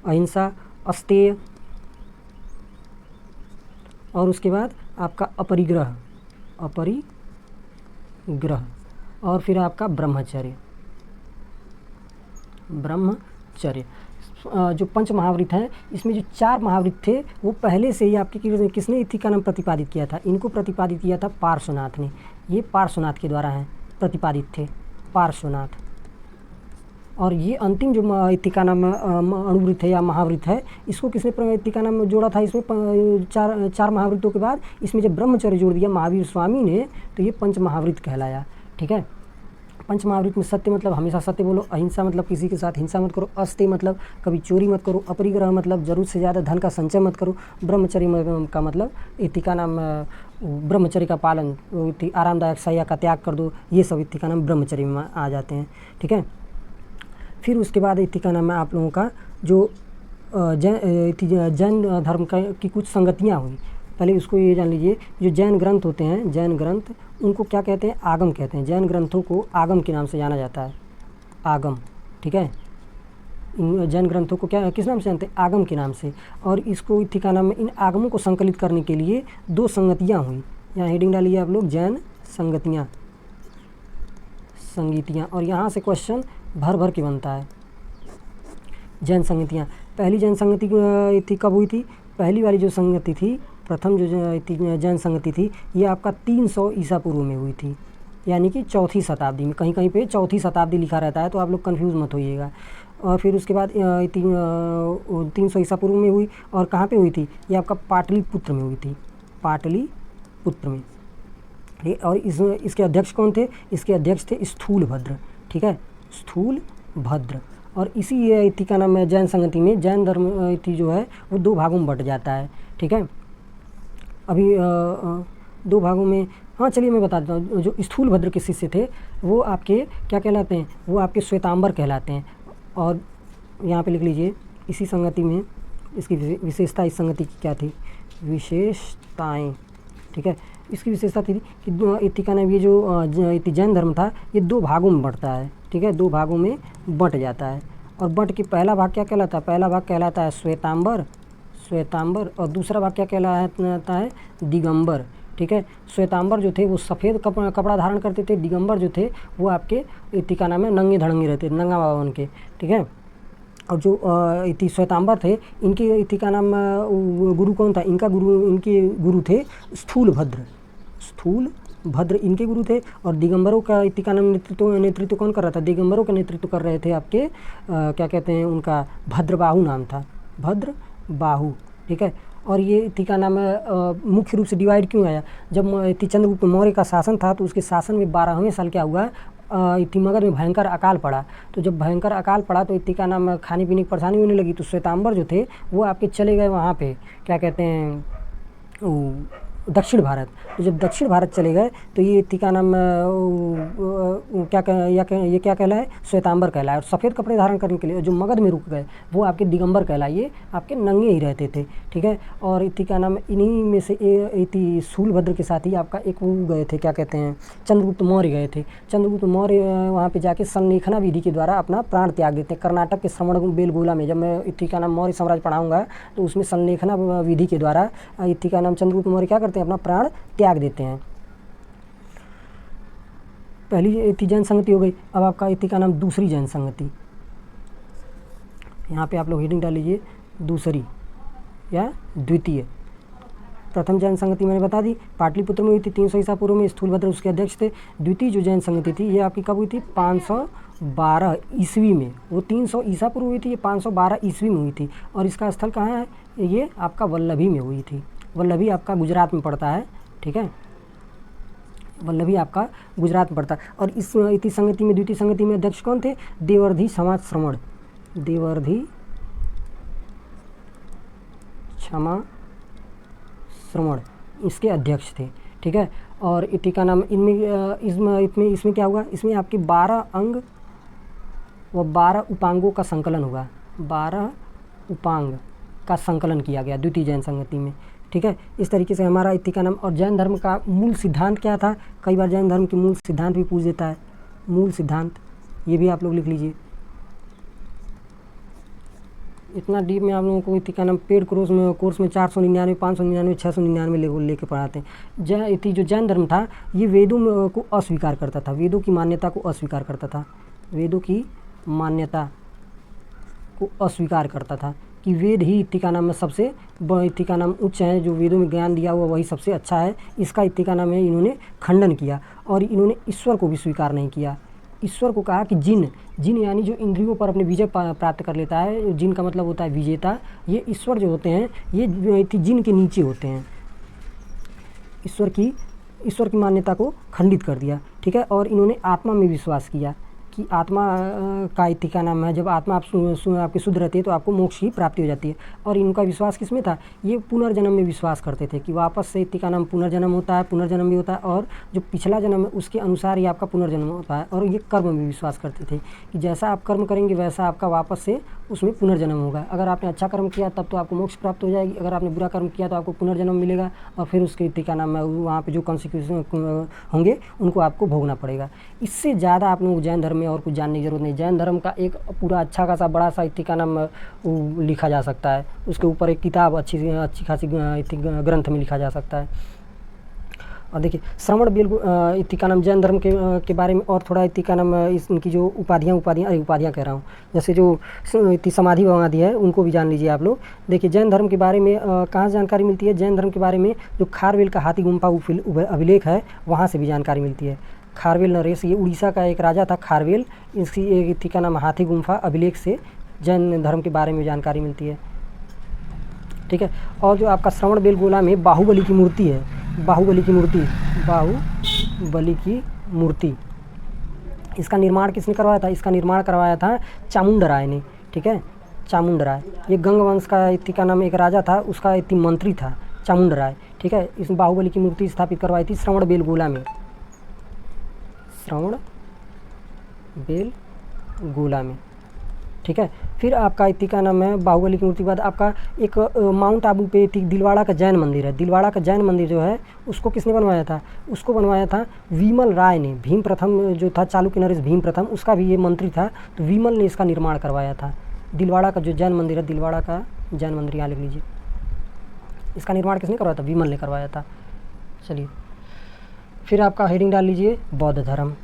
अहिंसा, अस्तेय, और उसके बाद आपका अपरिग्रह, और फिर आपका ब्रह्मचर्य। जो पंच महावृत हैं, इसमें जो 4 महावृत थे वो पहले से ही आपके किसने इथिकानम प्रतिपादित किया था? इनको प्रतिपादित किया था पार्श्वनाथ ने। ये पार्श्वनाथ के द्वारा हैं प्रतिपादित थे, पार्श्वनाथ। और ये अंतिम जो इथिकानम अणुवृत्त है या महावृत्त है, इसको किसने इथिकानम में जोड़ा था? इसमें चार महावृत्तों के बाद इसमें जब ब्रह्मचर्य जोड़ दिया महावीर स्वामी ने, तो ये पंच महावृत्त कहलाया। ठीक है, पंच महावृत्त में सत्य मतलब हमेशा सत्य बोलो, अहिंसा मतलब किसी के साथ हिंसा मत करो, अस्तेय मतलब कभी चोरी मत करो, अपरिग्रह मतलब जरूरत से ज़्यादा धन का संचय मत करो, ब्रह्मचर्य का मतलब इथिकानम ब्रह्मचर्य का पालन, आरामदायक शय्या का त्याग कर दो, ये सब इथिकानम ब्रह्मचर्य में आ जाते हैं। ठीक है, फिर उसके बाद इथिकानम में आप लोगों का जो जैन धर्म की कुछ संगतियाँ हुई। पहले उसको ये जान लीजिए, जो जैन ग्रंथ होते हैं, जैन ग्रंथ उनको क्या कहते हैं? आगम कहते हैं। जैन ग्रंथों को आगम के नाम से जाना जाता है, आगम। ठीक है, इन जैन ग्रंथों को क्या किस नाम से जानते हैं? आगम के नाम से। और इसको इथिकानम में इन आगमों को संकलित करने के लिए 2 संगतियाँ हुई। यहाँ हेडिंग डालिए आप लोग, जैन संगतियाँ, संगीतियाँ। और यहाँ से क्वेश्चन भर भर के बनता है। जैन संगतियाँ, पहली जैन संगति थी कब हुई थी? पहली वाली जो संगति थी, प्रथम जो जैन संगति थी, ये आपका 300 ईसा पूर्व में हुई थी, यानी कि 4वीं शताब्दी में। कहीं कहीं पे 4वीं शताब्दी लिखा रहता है, तो आप लोग कंफ्यूज मत होइएगा। और फिर उसके बाद 300 ईसा पूर्व में हुई। और कहाँ पे हुई थी? ये आपका पाटलिपुत्र में हुई थी, पाटलिपुत्र में। और इसके अध्यक्ष कौन थे? इसके अध्यक्ष थे स्थूलभद्र। ठीक है, स्थूलभद्र। और इसी इथिकानम में जैन संगति में जैन धर्म इति जो है वो 2 भागों में बट जाता है। ठीक है, अभी 2 भागों में, हाँ चलिए मैं बताता हूँ। जो स्थूलभद्र के शिष्य थे वो आपके क्या कहलाते हैं? वो आपके श्वेतांबर कहलाते हैं। और यहाँ पे लिख लीजिए, इसी संगति में इसकी विशेषता, इस संगति की क्या थी? विशेषताएँ। ठीक है, इसकी विशेषता थी कि इथिकानम ये जो जैन धर्म था ये 2 भागों में बढ़ता है। ठीक है, 2 भागों में बंट जाता है। और बंट के पहला भाग क्या कहलाता है? पहला भाग कहलाता है श्वेतांबर, और दूसरा भाग क्या कहलाता है? दिगंबर। ठीक है, श्वेतांबर जो थे वो सफ़ेद कपड़ा धारण करते थे, दिगंबर जो थे वो आपके इथिकानम में नंगे धड़ंगे रहते, नंगा बाबा उनके। ठीक है, और जो श्वेतांबर थे, इनके इथिकानम गुरु कौन था? इनके गुरु थे स्थूलभद्र इनके गुरु थे। और दिगंबरों का इथिकानम नेतृत्व कौन कर रहा था? दिगंबरों का नेतृत्व कर रहे थे आपके क्या कहते हैं, उनका भद्रबाहु नाम था, भद्रबाहु। ठीक है, और ये इथिकानम मुख्य रूप से डिवाइड क्यों आया? जब चंद्रगुप्त मौर्य का शासन था, तो उसके शासन में 12वें साल क्या हुआ? मगध में भयंकर अकाल पड़ा। तो जब भयंकर अकाल पड़ा तो इथिकानम खाने पीने की परेशानी होने लगी। तो श्वेतांबर जो थे वो आपके चले गए वहाँ पे, क्या कहते हैं, दक्षिण भारत। तो जब दक्षिण भारत चले गए तो ये इथिकानम ये क्या कहलाए? श्वेतांबर कहलाए। और सफ़ेद कपड़े धारण करने के लिए जो मगध में रुक गए वो आपके दिगंबर कहलाए, ये आपके नंगे ही रहते थे। ठीक है, और इथिकानम इन्हीं में से स्थूलभद्र के साथ ही आपका एक वो गए थे, क्या कहते हैं, चंद्रगुप्त मौर्य गए थे। चंद्रगुप्त मौर्य वहाँ पर जाके संलेखना विधि के द्वारा अपना प्राण त्याग देते हैं। कर्नाटक के श्रवणबेलगोला में जब मैं इथिकानम मौर्य साम्राज्य पढ़ाऊँगा तो उसमें संलेखना विधि के द्वारा इथिकानम चंद्रगुप्त मौर्य क्या करते हैं? अपना प्राण त्याग देते हैं। पहली जैन संगति हो गई। अब आपका इथिकानम दूसरी जैन संगति, यहाँ पे आप लोग हेडिंग डाल लीजिए, दूसरी या द्वितीय। प्रथम जैन संगति मैंने बता दी, पाटलिपुत्र में हुई थी 300 ईसा पूर्व में, स्थूलभद्र उसके अध्यक्ष थे। द्वितीय जो जैन संगति थी ये आपकी कब हुई थी? 512 ईस्वी में। वो 300 ईसा पूर्व हुई थी, ये 512 ईस्वी में हुई थी। और इसका स्थल कहाँ है? ये आपका वल्लभी में हुई थी। वल्लभी आपका गुजरात में पड़ता है। ठीक है, वल्लभी आपका गुजरात में पड़ता है। और इस इति संगति में, द्वितीय संगति में अध्यक्ष कौन थे? देवर्धि समाज श्रवण, देवर्धि क्षमा श्रवण इसके अध्यक्ष थे। ठीक है, और इथिकानम इसमें क्या हुआ? इसमें आपके 12 अंग व 12 उपांगों का संकलन हुआ। 12 उपांग का संकलन किया गया द्वितीय जैन संगति में। ठीक है, इस तरीके से हमारा इथिकानम। और जैन धर्म का मूल सिद्धांत क्या था? कई बार जैन धर्म के मूल सिद्धांत भी पूछ देता है। मूल सिद्धांत ये भी आप लोग लिख लीजिए। इतना डीप में आप लोगों को इथिकानम पेड कोर्स में 499, 599, 699 लेके पढ़ाते हैं। जो जैन धर्म था ये वेदों को अस्वीकार करता था, वेदों की मान्यता को अस्वीकार करता था, वेदों की मान्यता को अस्वीकार करता था कि वेद ही इत्ती का नाम में सबसे इत्ती का नाम उच्च है, जो वेदों में ज्ञान दिया हुआ वही सबसे अच्छा है, इसका इत्ती का नाम है इन्होंने खंडन किया। और इन्होंने ईश्वर को भी स्वीकार नहीं किया। ईश्वर को कहा कि जिन यानी जो इंद्रियों पर अपने विजय प्राप्त कर लेता है, जिन का मतलब होता है विजेता, ये ईश्वर जो होते हैं ये जिन के नीचे होते हैं। ईश्वर की मान्यता को खंडित कर दिया, ठीक है। और इन्होंने आत्मा में विश्वास किया कि आत्मा का इत्ती का नाम है, जब आत्मा आपकी शुद्ध रहती है तो आपको मोक्ष की प्राप्ति हो जाती है। और इनका विश्वास किस में था, ये पुनर्जन्म में विश्वास करते थे कि वापस से इत्ती का नाम पुनर्जन्म होता है, पुनर्जन्म भी होता है, और जो पिछला जन्म है उसके अनुसार ही आपका पुनर्जन्म होता है। और ये कर्म में विश्वास करते थे कि जैसा आप कर्म करेंगे वैसा आपका वापस से उसमें पुनर्जन्म होगा। अगर आपने अच्छा कर्म किया तब तो आपको मोक्ष प्राप्त हो जाएगी, अगर आपने बुरा कर्म किया तो आपको पुनर्जन्म मिलेगा, और फिर उसके इत्ती का नाम है वहाँ पे जो कॉन्सिक्वेंस होंगे उनको आपको भोगना पड़ेगा। इससे ज़्यादा आप लोगों को जैन धर्म में और कुछ जानने की जरूरत नहीं। जैन धर्म का एक पूरा अच्छा खासा बड़ा सा इत्ती का नाम लिखा जा सकता है, उसके ऊपर एक किताब अच्छी खासी इत्ती ग्रंथ में लिखा जा सकता है। और देखिए श्रवण बेल इत्ती का नाम जैन धर्म के बारे में और थोड़ा इत्ती का नाम इनकी जो उपाधियाँ कह रहा हूँ, जैसे जो इत्ती समाधि वमाधि है उनको भी जान लीजिए आप लोग। देखिए जैन धर्म के बारे में कहाँ से जानकारी मिलती है, जैन धर्म के बारे में जो खारवेल का हाथी गुम्फा अभिलेख है वहाँ से भी जानकारी मिलती है। खारवेल नरेश, ये उड़ीसा का एक राजा था खारवेल, इसकी एक इत्ती का नाम हाथी गुम्फा अभिलेख से जैन धर्म के बारे में जानकारी मिलती है, ठीक है। और जो आपका श्रवण बेलगोला में बाहुबली की मूर्ति है, बाहुबली की मूर्ति, इसका निर्माण किसने करवाया था, इसका निर्माण करवाया था चामुंड राय ने, ठीक है। चामुंड राय ये गंग वंश का इत्ती का नाम एक राजा था, उसका इत्ती मंत्री था चामुंड राय, ठीक है। इस बाहुबली की मूर्ति स्थापित करवाई थी श्रवण बेलगोला में, श्रवण बेलगोला में, ठीक है। फिर आपका इत्ती का नाम है बाहुबली की मूर्ति के बाद आपका एक माउंट आबू पे दिलवाड़ा का जैन मंदिर है। दिलवाड़ा का जैन मंदिर जो है उसको किसने बनवाया था, उसको बनवाया था विमल राय ने। भीम प्रथम जो था चालुक्य नरेश भीम प्रथम, उसका भी ये मंत्री था, तो विमल ने इसका निर्माण करवाया था। दिलवाड़ा का जो जैन मंदिर है, दिलवाड़ा का जैन मंदिर यहाँ लिख लीजिए, इसका निर्माण किसने करवाया था, विमल ने करवाया था। चलिए फिर आपका हेडिंग डाल लीजिए बौद्ध धर्म।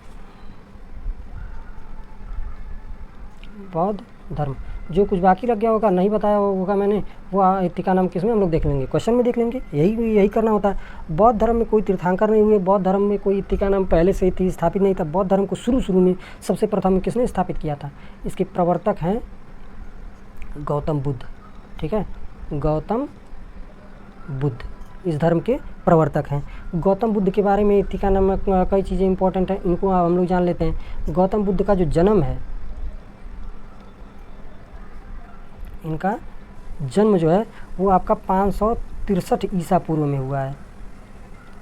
बौद्ध धर्म जो कुछ बाकी रख गया होगा, नहीं बताया होगा मैंने, वो इत्ती का नाम किसमें हम लोग देख लेंगे, क्वेश्चन में देख लेंगे। यही करना होता है। बौद्ध धर्म में कोई तीर्थंकर नहीं हुए, बौद्ध धर्म में कोई इत्ती का नाम पहले से ही स्थापित नहीं था। बौद्ध धर्म को शुरू में सबसे प्रथम किसने स्थापित किया था, इसके प्रवर्तक हैं गौतम बुद्ध, ठीक है। गौतम बुद्ध इस धर्म के प्रवर्तक हैं। गौतम बुद्ध के बारे में इत्ती का नाम कई चीज़ें इंपॉर्टेंट हैं, इनको हम लोग जान लेते हैं। गौतम बुद्ध का जो जन्म है, इनका जन्म जो है वो आपका 563 ईसा पूर्व में हुआ है,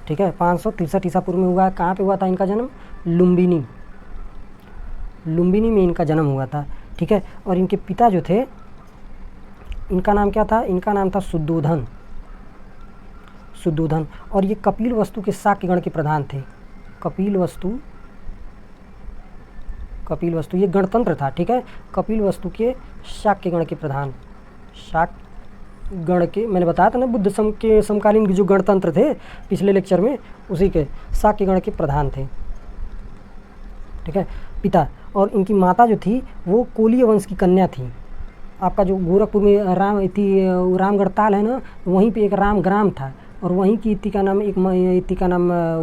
ठीक है। 563 ईसा पूर्व में हुआ है। कहाँ पे हुआ था इनका जन्म, लुम्बिनी में इनका जन्म हुआ था, ठीक है। और इनके पिता जो थे, इनका नाम क्या था, इनका नाम था शुद्धोधन। और ये कपिल वस्तु के शाक्य गण के प्रधान थे। कपिल वस्तु ये गणतंत्र था, ठीक है। कपिल वस्तु के शाक्य गण के प्रधान, शाक्य गण के, मैंने बताया था ना बुद्ध के समकालीन जो गणतंत्र थे पिछले लेक्चर में, उसी के शाक्य गण के प्रधान थे, ठीक है, पिता। और इनकी माता जो थी वो कोलीय वंश की कन्या थी। आपका जो गोरखपुर में रामगढ़ ताल है ना, वहीं पे एक राम ग्राम था, और वहीं की इत्ती का नाम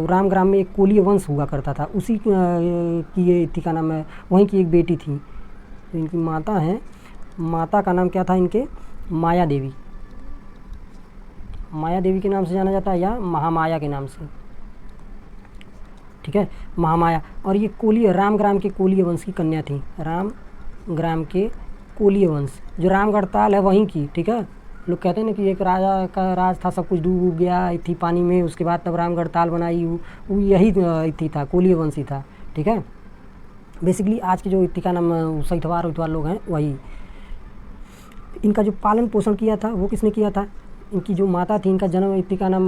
राम ग्राम में एक कोलीय वंश हुआ करता था, उसी की ये इत्ती का नाम है। वहीं की एक बेटी थी, तो इनकी माता हैं, माता का नाम क्या था इनके, माया देवी के नाम से जाना जाता है, या महामाया के नाम से, ठीक है, महामाया। और ये रामग्राम के कोलीय वंश की कन्या थी, रामग्राम के कोलीय वंश, जो रामगढ़ ताल है वहीं की, ठीक है। लोग कहते हैं ना कि एक राजा का राज था, सब कुछ डूब गया इत्ती पानी में, उसके बाद तब रामगढ़ ताल बनाई, वो यही इत्ती था, कोलीय वंशी था, ठीक है। बेसिकली आज के जो इत्ती का नाम सैतवार लोग हैं वही। इनका जो पालन पोषण किया था वो किसने किया था, इनकी जो माता थी, इनका जन्म इत्ती का नाम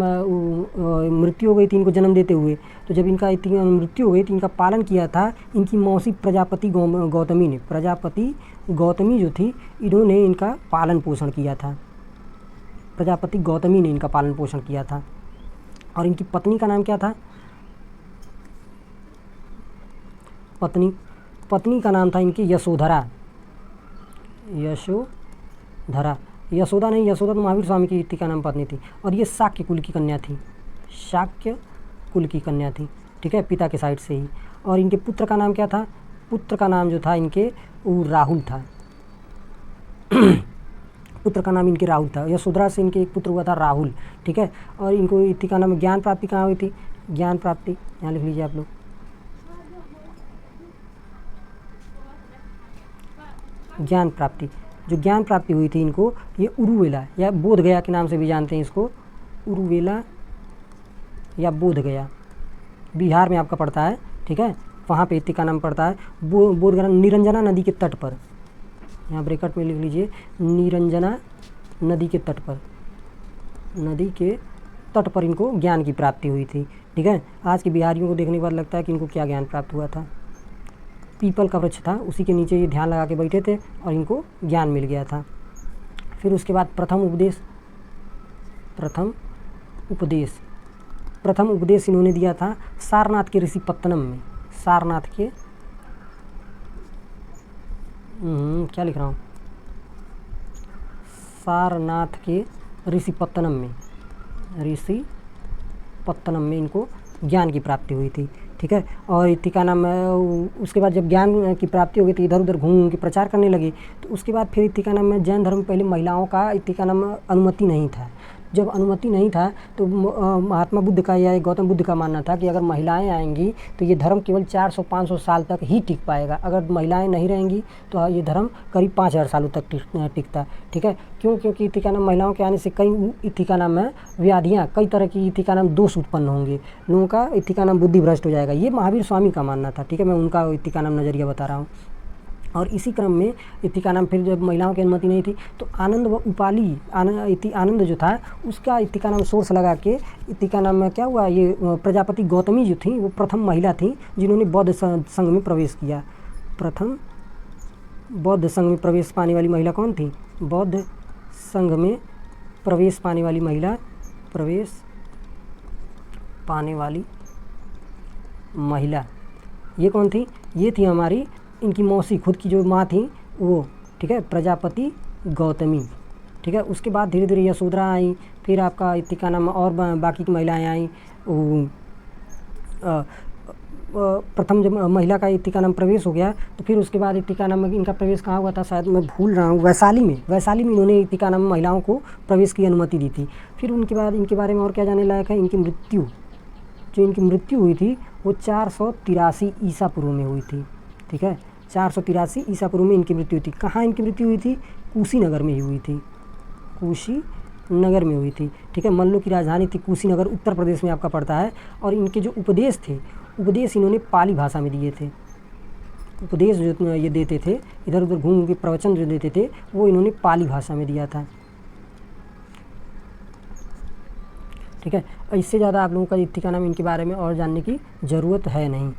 मृत्यु हो गई थी इनको जन्म देते हुए। तो जब इनका इत्ती मृत्यु हो गई तो इनका पालन किया था इनकी मौसी प्रजापति गौतमी ने। प्रजापति गौतमी जो थी, इन्होंने इनका पालन पोषण किया था, प्रजापति गौतमी ने इनका पालन पोषण किया था। और इनकी पत्नी का नाम क्या था, पत्नी का नाम था इनकी यशोधरा। यशोधरा, यशोदा नहीं, यशोदा तो महावीर स्वामी की इतिका नाम पत्नी थी। और ये शाक्य कुल की कन्या थी, शाक्य कुल की कन्या थी, ठीक है, पिता के साइड से ही। और इनके पुत्र का नाम क्या था? पुत्र का नाम जो था इनके वो राहुल था। पुत्र का नाम इनके राहुल था। यशोधरा से इनके एक पुत्र हुआ था राहुल, ठीक है। और इनको इतिका नाम ज्ञान प्राप्ति कहाँ हुई थी? ज्ञान प्राप्ति यहाँ लिख लीजिए आप लोग। ज्ञान प्राप्ति, जो ज्ञान प्राप्ति हुई थी इनको, ये उरुवेला या बोध गया के नाम से भी जानते हैं इसको, उरुवेला या बोध गया, बिहार में आपका पड़ता है, ठीक है, वहाँ पे इतिका नाम पड़ता है। बोध गया निरंजना नदी के तट पर, यहाँ ब्रैकेट में लिख लीजिए, निरंजना नदी के तट पर, नदी के तट पर इनको ज्ञान की प्राप्ति हुई थी, ठीक है। आज के बिहारियों को देखने के बाद लगता है कि इनको क्या ज्ञान प्राप्त हुआ था? पीपल का वृक्ष था, उसी के नीचे ये ध्यान लगा के बैठे थे और इनको ज्ञान मिल गया था। फिर उसके बाद प्रथम उपदेश, प्रथम उपदेश इन्होंने दिया था सारनाथ के ऋषि पत्तनम में, सारनाथ के क्या लिख रहा हूँ, सारनाथ के ऋषि पत्तनम में इनको ज्ञान की प्राप्ति हुई थी, ठीक है। और इतिका नाम उसके बाद जब ज्ञान की प्राप्ति हो गई तो इधर उधर घूम के प्रचार करने लगे। तो उसके बाद फिर इतिका नाम में जैन धर्म में पहले महिलाओं का इतिका नाम अनुमति नहीं था। जब अनुमति नहीं था तो महात्मा बुद्ध का या गौतम बुद्ध का मानना था कि अगर महिलाएं आएंगी तो ये धर्म केवल 400-500 साल तक ही टिक पाएगा, अगर महिलाएं नहीं रहेंगी तो ये धर्म करीब 5000 सालों तक टिकता, ठीक है। क्यों? क्योंकि इतिका नाम महिलाओं के आने से कई इतिका नाम में व्याधियाँ, कई तरह की इतिका नाम दोष उत्पन्न होंगे, लोगों का इतिका नाम बुद्धि भ्रष्ट हो जाएगा। ये महावीर स्वामी का मानना था, ठीक है, मैं उनका इतिका नाम नज़रिया बता रहा हूँ। और इसी क्रम में इतिका नाम फिर जब महिलाओं की अनुमति नहीं थी तो आनंद व उपाली, आनंद जो था उसका इतिका नाम सोर्स लगा के इतिका नाम में क्या हुआ, ये प्रजापति गौतमी जो थी वो प्रथम महिला थी जिन्होंने बौद्ध संघ में प्रवेश किया। प्रथम बौद्ध संघ में प्रवेश पाने वाली महिला कौन थी? बौद्ध संघ में प्रवेश पाने वाली महिला ये कौन थी? ये थी हमारी इनकी मौसी, खुद की जो माँ थी वो, ठीक है, प्रजापति गौतमी, ठीक है। उसके बाद धीरे धीरे यशोधरा आई, फिर आपका इतिका नाम और बाकी की महिलाएं आई। प्रथम जब महिला का इतिका नाम प्रवेश हो गया तो फिर उसके बाद इतिका नाम इनका प्रवेश कहाँ हुआ था, शायद मैं भूल रहा हूँ, वैशाली में इन्होंने इतिका नाम महिलाओं को प्रवेश की अनुमति दी थी। फिर उनके बाद इनके बारे में और क्या जाने लायक है, इनकी मृत्यु हुई थी वो 483 ईसा पूर्व में हुई थी, ठीक है, 483 ईसा पूर्व में इनकी मृत्यु हुई थी। कहाँ इनकी मृत्यु हुई थी? कुशीनगर में ही हुई थी, कुशीनगर में हुई थी, ठीक है। मल्लों की राजधानी थी कुशीनगर, उत्तर प्रदेश में आपका पड़ता है। और इनके जो उपदेश थे, उपदेश इन्होंने पाली भाषा में दिए थे। उपदेश जो ये देते थे, इधर उधर घूम के प्रवचन जो देते थे वो इन्होंने पाली भाषा में दिया था, ठीक है। इससे ज़्यादा आप लोगों का इतिका नाम इनके बारे में और जानने की ज़रूरत है नहीं।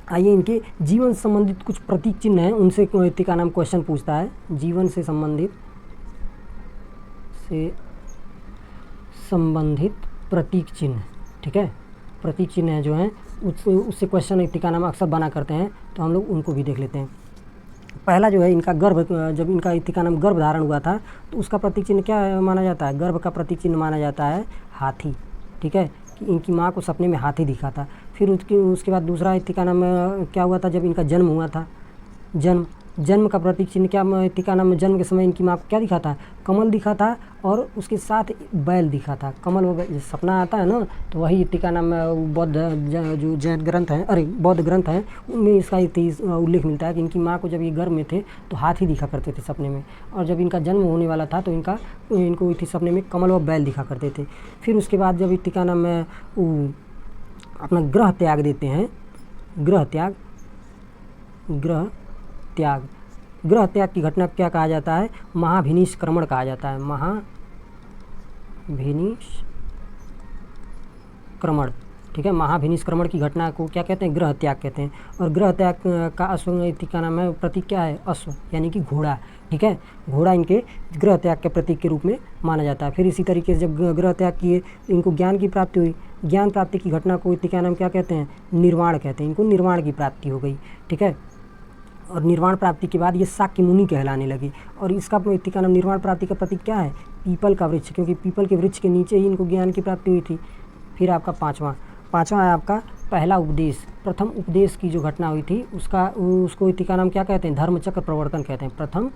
आइए इनके जीवन से संबंधित कुछ प्रतीक चिन्ह हैं, उनसे इतिका नाम क्वेश्चन पूछता है। जीवन से संबंधित प्रतीक चिन्ह, ठीक है, प्रतीक चिन्ह जो हैं उससे क्वेश्चन इतिका नाम अक्सर बना करते हैं, तो हम लोग उनको भी देख लेते हैं। पहला जो है इनका गर्भ, जब इनका इतिका नाम गर्भ धारण हुआ था तो उसका प्रतीक चिन्ह क्या माना जाता है? गर्भ का प्रतीक चिन्ह माना जाता है हाथी, ठीक है, कि इनकी माँ को सपने में हाथी दिखा था। फिर उसके बाद दूसरा इतिका नाम क्या हुआ था, जब इनका जन्म हुआ था, जन्म का प्रतीक चिन्ह क्या, इतिका नाम जन्म के समय इनकी माँ को क्या दिखा था? कमल दिखा था और उसके साथ बैल दिखा था। कमल व सपना आता है ना, तो वही इतिका नाम बौद्ध जो जैन ग्रंथ हैं, बौद्ध ग्रंथ हैं, उनमें इसका उल्लेख मिलता है कि इनकी माँ को जब ये गर्भ में थे तो हाथी दिखा करते थे सपने में, और जब इनका जन्म होने वाला था तो इनको सपने में कमल व बैल दिखा करते थे। फिर उसके बाद जब इतिका नाम अपना ग्रह त्याग देते हैं, ग्रह त्याग की घटना क्या कहा जाता है? महाभिनिष्क्रमण कहा जाता है, महाभिनिष्क्रमण, ठीक है। महाभिनिष्क्रमण की घटना को क्या कहते हैं? ग्रह त्याग कहते हैं। और ग्रह त्याग का अश्व इतिका नाम है, प्रतीक क्या है? अश्व, यानी कि घोड़ा, ठीक है, घोड़ा इनके ग्रह त्याग के प्रतीक के रूप में माना जाता है। फिर इसी तरीके से जब ग्रह त्याग किए इनको ज्ञान की प्राप्ति हुई, ज्ञान प्राप्ति की घटना को इतिका नाम क्या कहते हैं? निर्वाण कहते हैं, इनको निर्वाण की प्राप्ति हो गई, ठीक है। और निर्वाण प्राप्ति के बाद ये शाक्य मुनि कहलाने लगे। और इसका इति का नाम निर्वाण प्राप्ति का प्रतीक क्या है? पीपल का वृक्ष, क्योंकि पीपल के वृक्ष के नीचे ही इनको ज्ञान की प्राप्ति हुई थी। फिर आपका पाँचवा है आपका पहला उपदेश। प्रथम उपदेश की जो घटना हुई थी उसको इति का नाम क्या कहते हैं? धर्मचक्र प्रवर्तन कहते हैं। प्रथम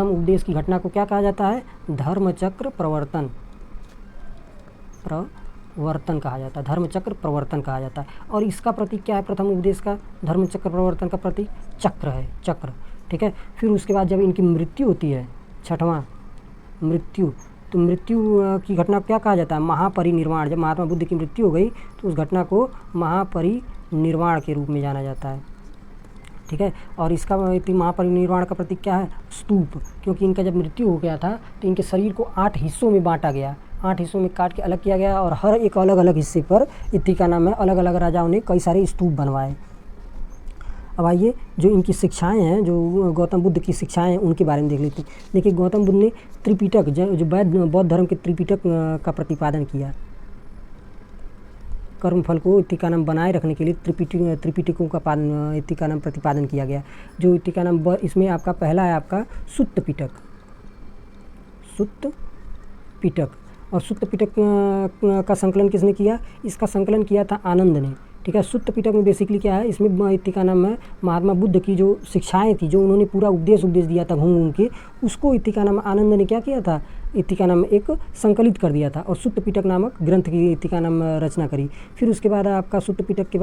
उपदेश की घटना को क्या कहा जाता है? धर्मचक्र प्रवर्तन कहा जाता है। धर्मचक्र प्रवर्तन कहा जाता है। और इसका प्रतीक क्या है? प्रथम उपदेश का धर्मचक्र प्रवर्तन का प्रतीक चक्र है, चक्र। ठीक है। फिर उसके बाद जब इनकी मृत्यु होती है, छठवां मृत्यु, तो मृत्यु की घटना को क्या कहा जाता है? महापरिनिर्वाण। जब महात्मा बुद्ध की मृत्यु हो गई तो उस घटना को महापरिनिर्वाण के रूप में जाना जाता है। ठीक है। और इसका महापरिनिर्वाण का प्रतीक क्या है? स्तूप, क्योंकि इनका जब मृत्यु हो गया था तो इनके शरीर को 8 हिस्सों में बांटा गया, 8 हिस्सों में काट के अलग किया गया और हर एक अलग अलग हिस्से पर इति का नाम है अलग अलग राजाओं ने कई सारे स्तूप बनवाए। अब आइए जो इनकी शिक्षाएं हैं, जो गौतम बुद्ध की शिक्षाएं हैं उनके बारे में देख लेते हैं। देखिए गौतम बुद्ध ने त्रिपिटक जो बौद्ध धर्म के त्रिपिटक का प्रतिपादन किया। कर्मफल को इति का नाम बनाए रखने के लिए त्रिपिटकों का इति का नाम प्रतिपादन किया गया। जो इति का नाम इसमें आपका पहला है आपका सुत्त पिटक। और सुत्त पिटक का संकलन किसने किया? इसका संकलन किया था आनंद ने। ठीक है। सुत्त पिटक में बेसिकली क्या है? इसमें इति का नाम है महात्मा बुद्ध की जो शिक्षाएं थी, जो उन्होंने पूरा उपदेश दिया था घूम के, उसको इति का नाम आनंद ने क्या किया था? इति का नाम एक संकलित कर दिया था और सुत्त पिटक नामक ग्रंथ की इति का नाम रचना करी। फिर उसके बाद आपका सुत्त पिटक के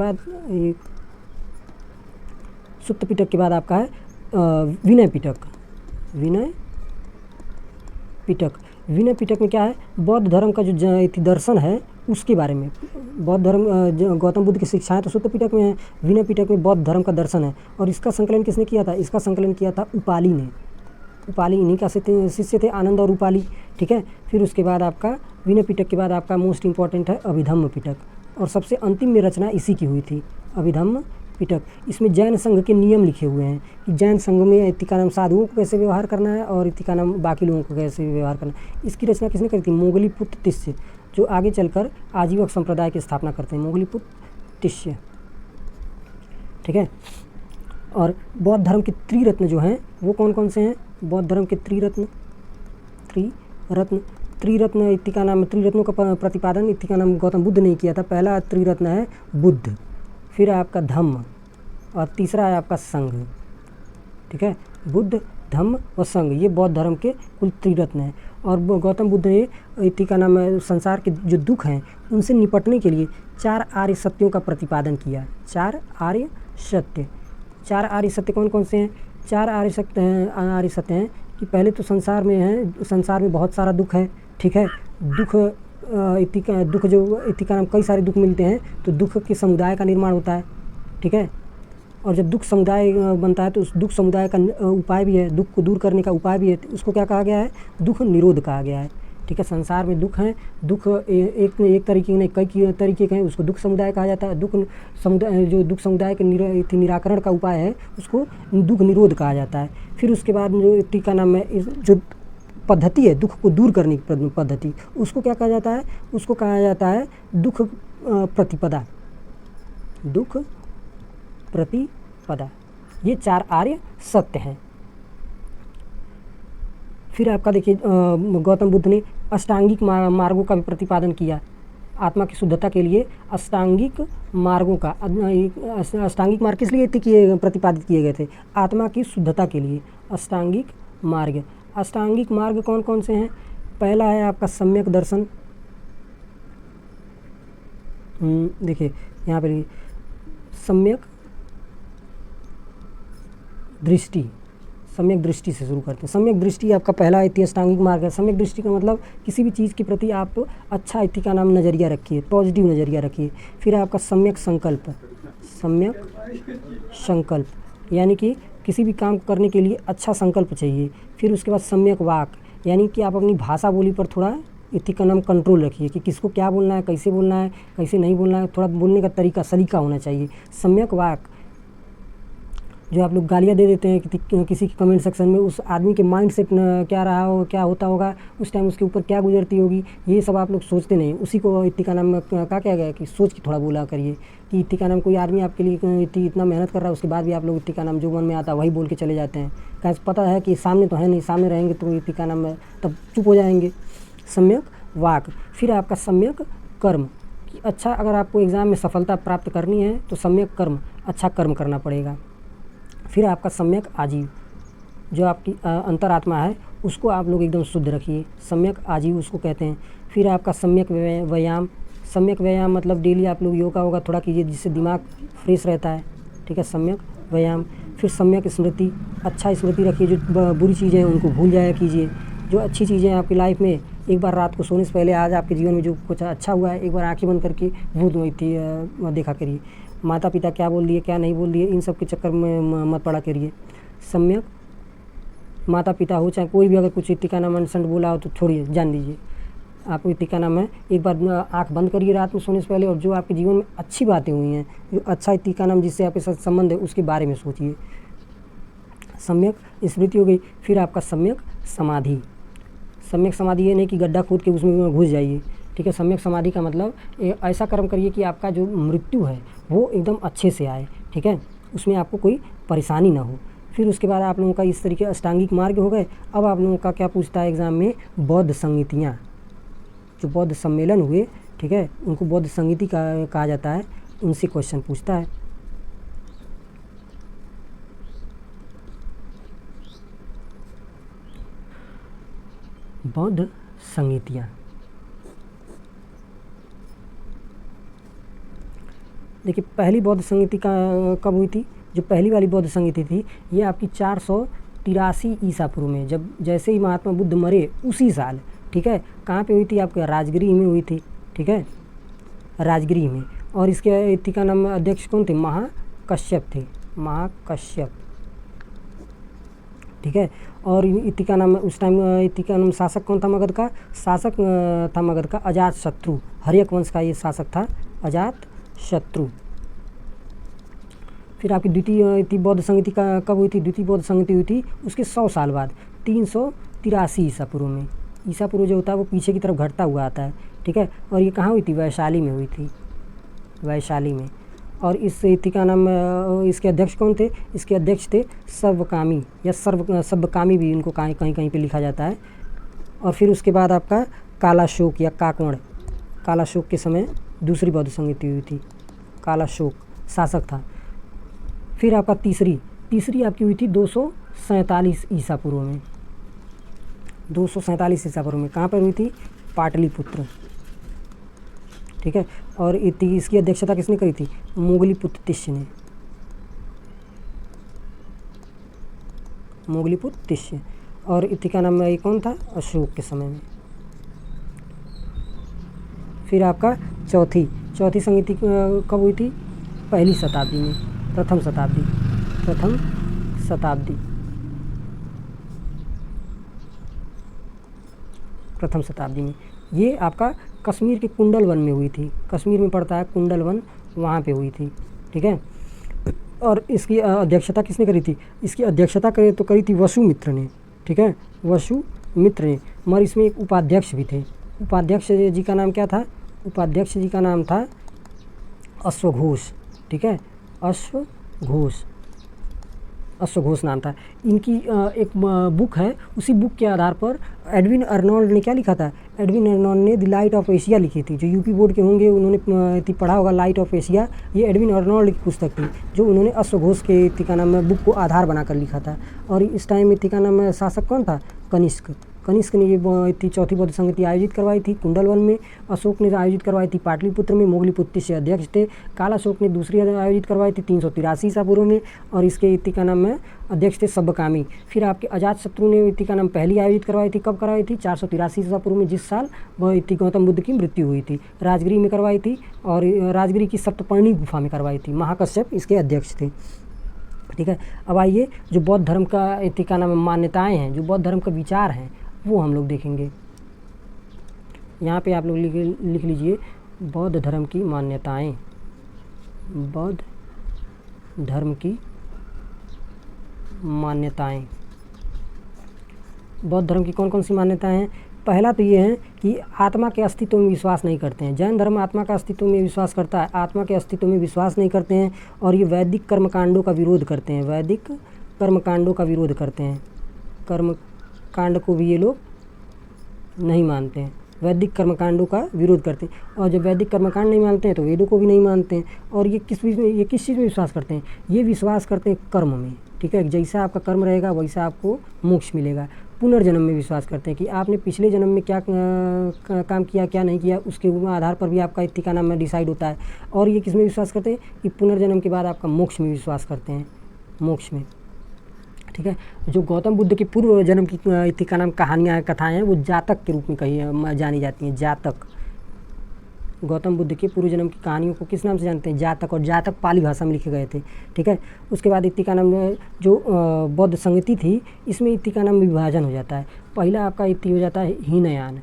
बाद आपका है विनय पिटक में क्या है? बौद्ध धर्म का जो इति दर्शन है उसके बारे में। बौद्ध धर्म गौतम बुद्ध की शिक्षाएं तो सुत्त पिटक में है, विनय पिटक में बौद्ध धर्म का दर्शन है। और इसका संकलन किसने किया था? इसका संकलन किया था उपाली ने। उपाली इन्हीं का शिष्य थे, आनंद और उपाली। ठीक है। फिर उसके बाद आपका विनय पिटक के बाद आपका मोस्ट इंपॉर्टेंट है अभिधम्म पिटक, और सबसे अंतिम में रचना इसी की हुई थी, अभिधम्म पिटक। इसमें जैन संघ के नियम लिखे हुए हैं कि जैन संघ में इति का नाम साधुओं को कैसे व्यवहार करना है और इति का नाम बाकी लोगों को कैसे व्यवहार करना है। इसकी रचना किसने करी थी? मोगलीपुत्र तिष्य, जो आगे चलकर आजीवक संप्रदाय की स्थापना करते हैं, मोगलीपुत्र तिष्य। ठीक है। और बौद्ध धर्म के त्रिरत्न जो हैं वो कौन कौन से हैं? बौद्ध धर्म के त्रिरत्न इति का नाम, त्रिरत्नों का प्रतिपादन इति का नाम गौतम बुद्ध ने किया था। पहला त्रिरत्न है बुद्ध, फिर आपका धम्म और तीसरा है आपका संघ। ठीक है। बुद्ध, धम्म और संघ, ये बौद्ध धर्म के कुल त्रिरत्न हैं। और गौतम बुद्ध ने इति का नाम है संसार के जो दुख हैं उनसे निपटने के लिए 4 आर्य सत्यों का प्रतिपादन किया। 4 आर्य सत्य कौन कौन से हैं? 4 आर्य सत्य हैं कि पहले तो संसार में बहुत सारा दुख है। ठीक है। दुख जो इति का नाम कई सारे दुख मिलते हैं तो दुख के समुदाय का निर्माण होता है। ठीक है। और जब दुख समुदाय बनता है तो उस दुख समुदाय का उपाय भी है, दुख को दूर करने का उपाय भी है, तो उसको क्या कहा गया है? दुख निरोध कहा गया है। ठीक है। संसार में दुख हैं, दुख एक तरीके नहीं कई तरीके के हैं, उसको दुख समुदाय कहा जाता है। दुख समुदाय के निराकरण का उपाय है उसको दुख निरोध कहा जाता है। फिर उसके बाद जो इति का नाम है जो पद्धति है दुख को दूर करने की पद्धति, उसको क्या कहा जाता है? उसको कहा जाता है दुख प्रतिपदा। ये 4 आर्य सत्य हैं। फिर आपका देखिए गौतम बुद्ध ने अष्टांगिक मार्गों का भी प्रतिपादन किया। आत्मा की शुद्धता के लिए अष्टांगिक मार्गों का, अष्टांगिक मार्ग किस लिए प्रतिपादित किए गए थे? आत्मा की शुद्धता के लिए अष्टांगिक मार्ग कौन कौन से हैं? पहला है आपका सम्यक दर्शन। देखिए यहाँ पर सम्यक दृष्टि से शुरू करते हैं। सम्यक दृष्टि आपका पहला अष्टांगिक मार्ग है। सम्यक दृष्टि का मतलब किसी भी चीज़ के प्रति आप अच्छा इति का नाम नज़रिया रखिए, पॉजिटिव नज़रिया रखिए। फिर आपका सम्यक संकल्प यानी कि किसी भी काम करने के लिए अच्छा संकल्प चाहिए। फिर उसके बाद सम्यक वाक यानी कि आप अपनी भाषा बोली पर थोड़ा इति का नाम कंट्रोल रखिए कि किसको क्या बोलना है, कैसे बोलना है, कैसे नहीं बोलना है, थोड़ा बोलने का तरीका सलीका होना चाहिए। सम्यक वाक जो आप लोग गालियाँ दे देते हैं किसी के कमेंट सेक्शन में, उस आदमी के माइंड सेट क्या रहा हो, क्या होता होगा उस टाइम, उसके ऊपर क्या गुजरती होगी, ये सब आप लोग सोचते नहीं। उसी को इत्ती का नाम कहा क्या गया कि सोच के थोड़ा बोला करिए कि इत्ती का नाम कोई आदमी आपके लिए इतना मेहनत कर रहा है, उसके बाद भी आप लोग इत्ती का नाम जो मन में आता है वही बोल के चले जाते हैं। क्या पता है कि सामने तो है नहीं, सामने रहेंगे तो इत्ती का नाम तब चुप हो जाएंगे। सम्यक वाक, फिर आपका सम्यक कर्म कि अच्छा, अगर आपको एग्ज़ाम में सफलता प्राप्त करनी है तो सम्यक कर्म, अच्छा कर्म करना पड़ेगा। फिर आपका सम्यक आजीव, जो आपकी अंतरात्मा है उसको आप लोग एकदम शुद्ध रखिए, सम्यक आजीव उसको कहते हैं। फिर आपका सम्यक व्यायाम, सम्यक व्यायाम मतलब डेली आप लोग योगा वोगा थोड़ा कीजिए जिससे दिमाग फ्रेश रहता है, ठीक है, सम्यक व्यायाम। फिर सम्यक स्मृति, अच्छा स्मृति रखिए, जो बुरी चीज़ें हैं उनको भूल जाया कीजिए, जो अच्छी चीज़ें हैं आपकी लाइफ में एक बार रात को सोने से पहले आज आपके जीवन में जो कुछ अच्छा हुआ है एक बार आंखें बंद करके वो देखा करिए। माता पिता क्या बोल दिए क्या नहीं बोल दिए इन सब के चक्कर में मत पड़ा करिए। सम्यक माता पिता हो चाहे कोई भी अगर कुछ इत्ती का नाम अनसंट बोला हो तो छोड़िए, जान दीजिए। आपको इत्ती का नाम है एक बार आँख बंद करिए रात में सोने से पहले, और जो आपके जीवन में अच्छी बातें हुई हैं, जो अच्छा इत्ती का नाम जिससे आपके साथ संबंध है उसके बारे में सोचिए। सम्यक स्मृति हो गई। फिर आपका सम्यक समाधि, सम्यक समाधि ये नहीं कि गड्ढा खोद के उसमें घुस जाइए, ठीक है। सम्यक समाधि का मतलब ऐसा कर्म करिए कि आपका जो मृत्यु है वो एकदम अच्छे से आए, ठीक है, उसमें आपको कोई परेशानी ना हो। फिर उसके बाद आप लोगों का इस तरीके अष्टांगिक मार्ग हो गए। अब आप लोगों का क्या पूछता है एग्ज़ाम में, बौद्ध संगीतियाँ, जो बौद्ध सम्मेलन हुए, ठीक है, उनको बौद्ध संगीति कहा जाता है, उनसे क्वेश्चन पूछता है। बौद्ध संगीतियाँ, देखिए पहली बौद्ध संगीति का कब हुई थी, जो पहली वाली बौद्ध संगीति थी ये आपकी 483 ईसा पूर्व में, जब जैसे ही महात्मा बुद्ध मरे उसी साल, ठीक है। कहाँ पे हुई थी, आपके राजगृह में हुई थी, ठीक है, राजगृह में। और इसके इत्ती का नाम अध्यक्ष कौन थे, महाकश्यप थे, महाकश्यप, ठीक है। और इत्ती का नाम उस टाइम इत्ती का नाम शासक कौन था मगध का, शासक था मगध का अजात शत्रु, हर्यक वंश का ये शासक था अजात शत्रु। फिर आपकी द्वितीय इत्ती बौद्ध संगीति का कब हुई थी, द्वितीय बौद्ध संगीति हुई थी उसके 100 साल बाद 383 ईसा पूर्व में। ईसा पूर्व जो होता है वो पीछे की तरफ घटता हुआ आता है, ठीक है। और ये कहाँ हुई थी, वैशाली में हुई थी, वैशाली में। और इस इत्ती का नाम इसके अध्यक्ष कौन थे, इसके अध्यक्ष थे सर्वकामी या सर्वकामी भी इनको कहीं कहीं पे लिखा जाता है। और फिर उसके बाद आपका कालाशोक या काकवण, कालाशोक के समय दूसरी बौद्ध संगीति हुई थी, कालाशोक शासक था। फिर आपका तीसरी आपकी हुई थी 247 ईसा पूर्व में, 247 ईसा पूर्व में। कहाँ पर हुई थी, पाटलिपुत्र, ठीक है। और इसकी अध्यक्षता किसने करी थी, मोगलीपुत्र तिष्य ने, मोगलीपुत्र तिष्य। और इत्ती का नाम ये कौन था, अशोक के समय में। फिर आपका चौथी संगीति कब हुई थी, पहली शताब्दी में, प्रथम शताब्दी में। ये आपका कश्मीर के कुंडल वन में हुई थी, कश्मीर में पड़ता है कुंडल वन, वहाँ पे हुई थी, ठीक है। और इसकी अध्यक्षता किसने करी थी, इसकी अध्यक्षता करी थी वसुमित्र ने, ठीक है, वसुमित्र ने। मगर इसमें एक उपाध्यक्ष भी थे, उपाध्यक्ष जी का नाम क्या था, उपाध्यक्ष जी का नाम था अश्वघोष, ठीक है, अश्वघोष नाम था। इनकी एक बुक है, उसी बुक के आधार पर एडविन अर्नोल्ड ने क्या लिखा था, एडविन अर्नोल्ड ने द लाइट ऑफ एशिया लिखी थी। जो यूपी बोर्ड के होंगे उन्होंने पढ़ा होगा लाइट ऑफ एशिया, ये एडविन अर्नोल्ड की पुस्तक थी जो उन्होंने अश्वघोष के इत्ती का नाम बुक को आधार बनाकर लिखा था। और इस टाइम इत्ती का नाम शासक कौन था, कनिष्क ने ये इतनी चौथी बौद्ध संगीति आयोजित करवाई थी कुंडलवन में। अशोक ने आयोजित करवाई थी पाटलिपुत्र में, मोगलीपुत्र से अध्यक्ष थे। कालाशोक ने दूसरी आयोजित करवाई थी 383 ईसा पूर्व में, और इसके इत्ती का नाम में अध्यक्ष थे सब्बकामी। फिर आपके अजात शत्रु ने इत्ती का नाम पहली आयोजित करवाई थी, कब करवाई थी, 483 ईसा पूर्व में, जिस साल वह इत्ती गौतम बुद्ध की मृत्यु हुई थी। राजगृह में करवाई थी, और राजगृह की सप्तपर्णी गुफा में करवाई थी। महाकश्यप इसके अध्यक्ष थे, ठीक है। अब आइए जो बौद्ध धर्म का इत्ती का नाम मान्यताएँ हैं, जो बौद्ध धर्म का विचार हैं, वो हम लोग देखेंगे। यहाँ पे आप लोग लिख लीजिए बौद्ध धर्म की मान्यताएं, बौद्ध धर्म की मान्यताएं। बौद्ध धर्म की कौन कौन सी मान्यताएं हैं? पहला तो ये है कि आत्मा के अस्तित्व में विश्वास नहीं करते हैं। जैन धर्म आत्मा का अस्तित्व में विश्वास करता है, आत्मा के अस्तित्व में विश्वास नहीं करते हैं। और ये वैदिक कर्मकांडों का विरोध करते हैं, वैदिक कर्मकांडों का विरोध करते हैं। कर्मकांड को भी ये लोग नहीं मानते हैं, वैदिक कर्मकांडों का विरोध करते हैं। और जब वैदिक कर्मकांड नहीं मानते हैं तो वेदों को भी नहीं मानते हैं। और ये किस चीज़ में विश्वास करते हैं? ये विश्वास करते हैं कर्म में, ठीक है। जैसा आपका कर्म रहेगा वैसा आपको मोक्ष मिलेगा। पुनर्जन्म में विश्वास करते हैं कि आपने पिछले जन्म में क्या काम किया, क्या नहीं किया, उसके आधार पर भी आपका इत्ती का नाम में डिसाइड होता है। और ये किस में विश्वास करते हैं? कि पुनर्जन्म के बाद आपका मोक्ष में विश्वास करते हैं, मोक्ष में, ठीक है। जो गौतम बुद्ध की पूर्व जन्म की इत्ती का नाम कहानियाँ कथाएँ हैं वो जातक के रूप में कही जानी जाती हैं, जातक। गौतम बुद्ध के पूर्व जन्म की कहानियों को किस नाम से जानते हैं? जातक। और जातक पाली भाषा में लिखे गए थे, ठीक है। उसके बाद इत्ती का नाम जो बौद्ध संगति थी इसमें इत्ती का नाम विभाजन हो जाता है। पहला आपका इत्ती हो जाता है हीनयान,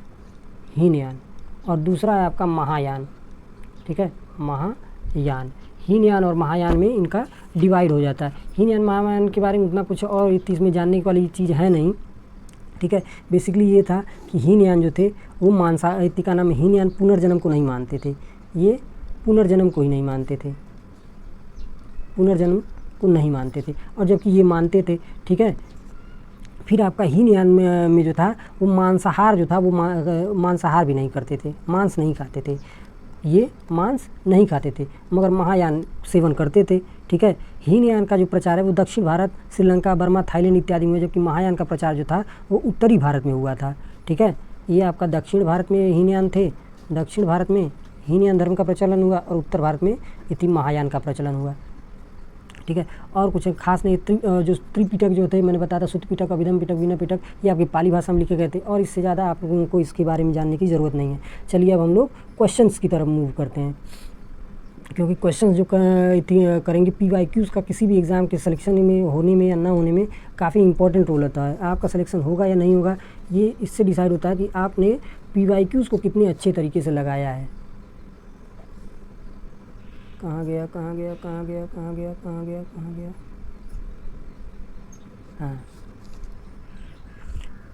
हीनयान, और दूसरा है आपका महायान, ठीक है, महायान। हीनयान और महायान में इनका डिवाइड हो जाता है। हीनयान महायान के बारे में उतना कुछ और इत्ती में जानने वाली चीज़ है नहीं, ठीक है। बेसिकली ये था कि हीनयान जो थे वो इत्ती का नाम हीनयान पुनर्जन्म को नहीं मानते थे, ये पुनर्जन्म को ही नहीं मानते थे, पुनर्जन्म को नहीं मानते थे। और जबकि ये मानते थे, ठीक है। फिर आपका हीनयान में जो था वो मांसाहार जो था वो मांसाहार भी नहीं करते थे, मांस नहीं खाते थे, ये मांस नहीं खाते थे, मगर महायान सेवन करते थे, ठीक है। हीनयान का जो प्रचार है वो दक्षिण भारत, श्रीलंका, बर्मा, थाईलैंड इत्यादि में, जबकि महायान का प्रचार जो था वो उत्तरी भारत में हुआ था, ठीक है। ये आपका दक्षिण भारत में हीनयान थे, दक्षिण भारत में हीनयान धर्म का प्रचलन हुआ और उत्तर भारत में इति महायान का प्रचलन हुआ, ठीक है। और कुछ खास नहीं। जो त्रिपिटक जो थे मैंने बताया था, सुत्त पिटक, अभिधम पिटक, विनय पिटक, ये आपकी पाली भाषा में लिखे गए थे। और इससे ज़्यादा आप लोगों को इसके बारे में जानने की ज़रूरत नहीं है। चलिए अब हम लोग क्वेश्चंस की तरफ मूव करते हैं, क्योंकि क्वेश्चंस जो करेंगे PYQs का किसी भी एग्ज़ाम के सिलेक्शन में होने में या ना होने में काफ़ी इंपॉर्टेंट रोल होता है। आपका सिलेक्शन होगा या नहीं होगा ये इससे डिसाइड होता है कि आपने PYQs को कितने अच्छे तरीके से लगाया है। कहाँ गया, कहाँ गया, कहाँ गया, कहाँ गया, कहाँ गया, कहाँ गया, हाँ,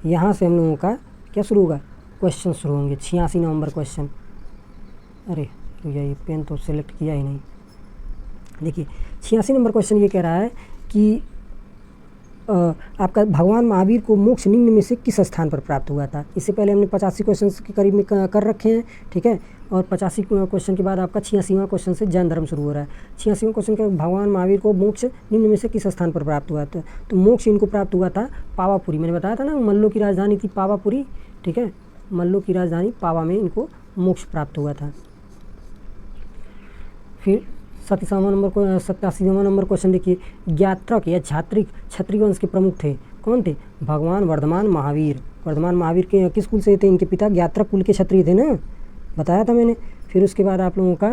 यहाँ से हम लोगों का क्या शुरू होगा? क्वेश्चन शुरू होंगे। 86 नवंबर क्वेश्चन। अरे तो ये पेन तो सेलेक्ट किया ही नहीं। देखिए 86 नंबर क्वेश्चन ये कह रहा है कि आपका भगवान महावीर को मोक्ष निम्न में से किस स्थान पर प्राप्त हुआ था? इससे पहले हमने 85 क्वेश्चन के करीब में कर रखे हैं, ठीक है। और 85 क्वेश्चन के बाद आपका 86वां क्वेश्चन से जैन धर्म शुरू हो रहा है। 86वां क्वेश्चन के भगवान महावीर को मोक्ष निम्न में से किस स्थान पर प्राप्त हुआ था? तो मोक्ष इनको प्राप्त हुआ था पावापुरी। मैंने बताया था ना, मल्लों की राजधानी थी पावापुरी, ठीक है। मल्लों की राजधानी पावा में इनको मोक्ष प्राप्त हुआ था। फिर 87वां नंबर क्वेश्चन देखिए, ज्ञात्रक या क्षत्रिय वंश के प्रमुख थे, कौन थे? भगवान वर्धमान महावीर। वर्धमान महावीर के किस कुल से थे? इनके पिता ज्ञात्रक कुल के क्षत्रिय थे ना, बताया था मैंने। फिर उसके बाद आप लोगों का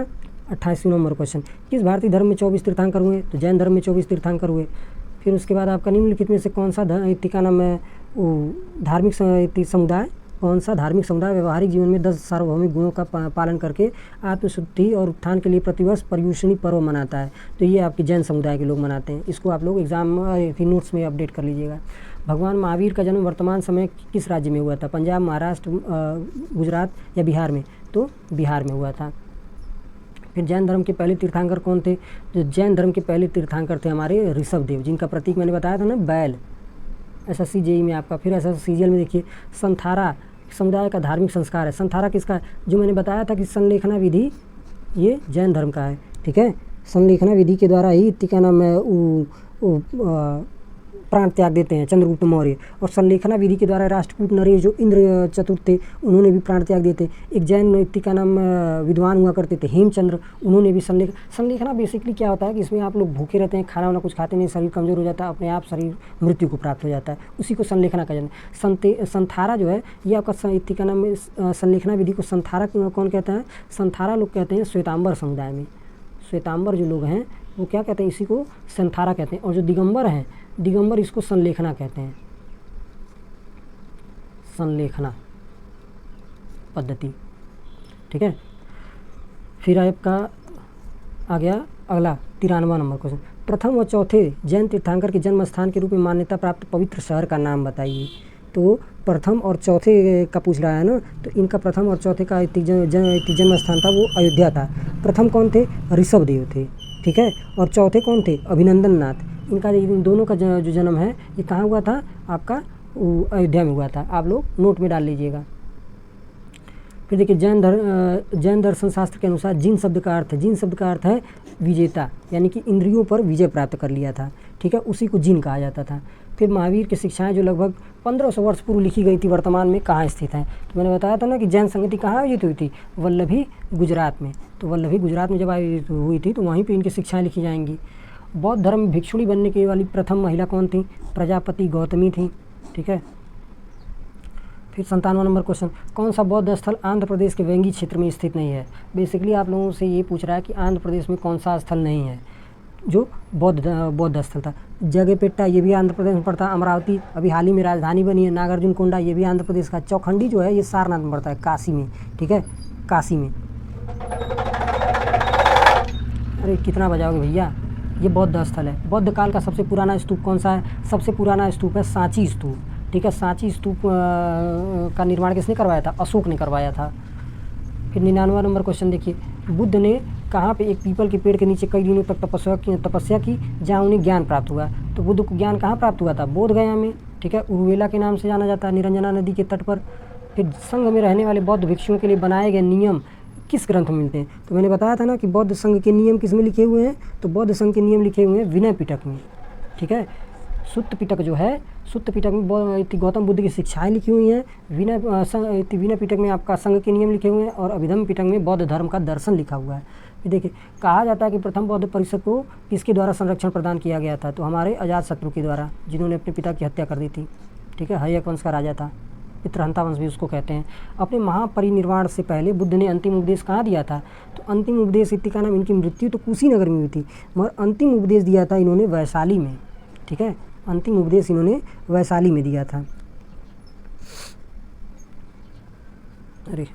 88वां नंबर क्वेश्चन, किस भारतीय धर्म में 24 तीर्थंकर हुए? तो जैन धर्म में 24 तीर्थंकर हुए। फिर उसके बाद आपका निम्नलिखित में से कौन सा इत्ती का नाम है धार्मिक समुदाय, कौन सा धार्मिक समुदाय व्यवहारिक जीवन में 10 सार्वभौमिक गुणों का पालन करके आत्मशुद्धि और उत्थान के लिए प्रतिवर्ष पर्युषणी पर्व मनाता है? तो ये आपके जैन समुदाय के लोग मनाते हैं। इसको आप लोग एग्जाम की नोट्स में अपडेट कर लीजिएगा। भगवान महावीर का जन्म वर्तमान समय किस राज्य में हुआ था? पंजाब, महाराष्ट्र, गुजरात या बिहार में? तो बिहार में हुआ था। फिर जैन धर्म के पहले तीर्थंकर कौन थे? जो जैन धर्म के पहले तीर्थंकर थे हमारे ऋषभदेव, जिनका प्रतीक मैंने बताया था ना बैल, SSC JEE में आपका। फिर SSC CGL में देखिए, संथारा समुदाय का धार्मिक संस्कार है। संथारा किसका है? जो मैंने बताया था कि संलेखना विधि ये जैन धर्म का है, ठीक है। संलेखना विधि के द्वारा ही इत्ती का नाम है प्राण त्याग देते हैं चंद्रगुप्त मौर्य। और संलेखना विधि के द्वारा राष्ट्रकूट नरेश जो इंद्र चतुर्थ थे उन्होंने भी प्राण त्याग देते। एक जैन इत्ती का नाम विद्वान हुआ करते थे हेमचंद्र, उन्होंने भी संलेखना बेसिकली क्या होता है कि इसमें आप लोग भूखे रहते हैं, खाना वाना कुछ खाते नहीं, शरीर कमज़ोर हो जाता है, अपने आप शरीर मृत्यु को प्राप्त हो जाता है, उसी को संलेखना का जन्म। संथारा जो है ये आपका इत्ती का नाम संलेखना विधि को संथारा कौन कहता है? संथारा लोग कहते हैं श्वेतांबर समुदाय में। श्वेतांबर जो लोग हैं वो क्या कहते हैं? इसी को संथारा कहते हैं। और जो दिगंबर हैं, दिगंबर इसको संलेखना कहते हैं, संलेखना पद्धति, ठीक है। फिर आपका आ गया अगला 93वां नंबर क्वेश्चन, प्रथम और चौथे जैन तीर्थंकर के जन्म स्थान के रूप में मान्यता प्राप्त पवित्र शहर का नाम बताइए। तो प्रथम और चौथे का पूछ रहा है ना, तो इनका प्रथम और चौथे का जन्म स्थान था वो अयोध्या था। प्रथम कौन थे? ऋषभदेव थे, ठीक है। और चौथे कौन थे? अभिनंदन नाथ। इनका इन दोनों का जो जन्म है ये कहाँ हुआ था? आपका अयोध्या में हुआ था। आप लोग नोट में डाल लीजिएगा। फिर देखिए जैन दर्शन शास्त्र के अनुसार जिन शब्द का अर्थ है विजेता, यानी कि इंद्रियों पर विजय प्राप्त कर लिया था, ठीक है, उसी को जिन कहा जाता था। फिर महावीर की शिक्षाएं जो लगभग 1500 वर्ष पूर्व लिखी गई थी, वर्तमान में कहाँ स्थित हैं? तो मैंने बताया था ना कि जैन संगति कहाँ आयोजित हुई थी? वल्लभी, गुजरात में। तो वल्लभी गुजरात में जब आयोजित हुई थी तो वहीं पर इनकी शिक्षाएँ लिखी जाएंगी। बौद्ध धर्म में भिक्षुणी बनने की वाली प्रथम महिला कौन थी? प्रजापति गौतमी थी, ठीक है। फिर 57वां नंबर क्वेश्चन, कौन सा बौद्ध स्थल आंध्र प्रदेश के वेंगी क्षेत्र में स्थित नहीं है? बेसिकली आप लोगों से ये पूछ रहा है कि आंध्र प्रदेश में कौन सा स्थल नहीं है जो बौद्ध स्थल था। जगपेट्टा, ये भी आंध्र प्रदेश में पड़ता है। अमरावती अभी हाल ही में राजधानी बनी है। नागार्जुन कोंडा, ये भी आंध्र प्रदेश का। चौखंडी जो है ये सारनाथ में पड़ता है, काशी में, ठीक है, काशी में। अरे कितना बजाओगे भैया, ये बौद्ध स्थल है। बौद्ध काल का सबसे पुराना स्तूप कौन सा है? सबसे पुराना स्तूप है सांची स्तूप, ठीक है। सांची स्तूप का निर्माण किसने करवाया था? अशोक ने करवाया था। फिर 99वां नंबर क्वेश्चन देखिए, बुद्ध ने कहाँ पे एक पीपल के पेड़ के नीचे कई दिनों तक तपस्या की जहाँ उन्हें ज्ञान प्राप्त हुआ? तो बुद्ध को ज्ञान कहाँ प्राप्त हुआ था? बोध गया में, ठीक है। उर्वेला के नाम से जाना जाता है, निरंजना नदी के तट पर। फिर संघ में रहने वाले बौद्ध भिक्षुओं के लिए बनाए गए नियम किस ग्रंथ में मिलते हैं? तो मैंने बताया था ना कि बौद्ध संघ के नियम किस में लिखे हुए हैं? तो बौद्ध संघ के नियम लिखे हुए हैं विनय पिटक में, ठीक है। सुत्त पिटक जो है, सुत्त पिटक में गौतम बुद्ध की शिक्षाएं लिखी हुई हैं। विनय पिटक में आपका संघ के नियम लिखे हुए हैं और अभिधम्म पिटक में बौद्ध धर्म का दर्शन लिखा हुआ है। फिर देखिए, कहा जाता है कि प्रथम बौद्ध परिषद को किसके द्वारा संरक्षण प्रदान किया गया था? तो हमारे अजातशत्रु के द्वारा, जिन्होंने अपने पिता की हत्या कर दी थी, ठीक है। हयक वंश का राजा था, पितृहंता वंश भी उसको कहते हैं। अपने महापरिनिर्वाण से पहले बुद्ध ने अंतिम उपदेश कहाँ दिया था? तो अंतिम उपदेश इति का नाम, इनकी मृत्यु तो कुशीनगर में हुई थी, मगर अंतिम उपदेश दिया था इन्होंने वैशाली में, ठीक है। अंतिम उपदेश इन्होंने वैशाली में दिया था। अरे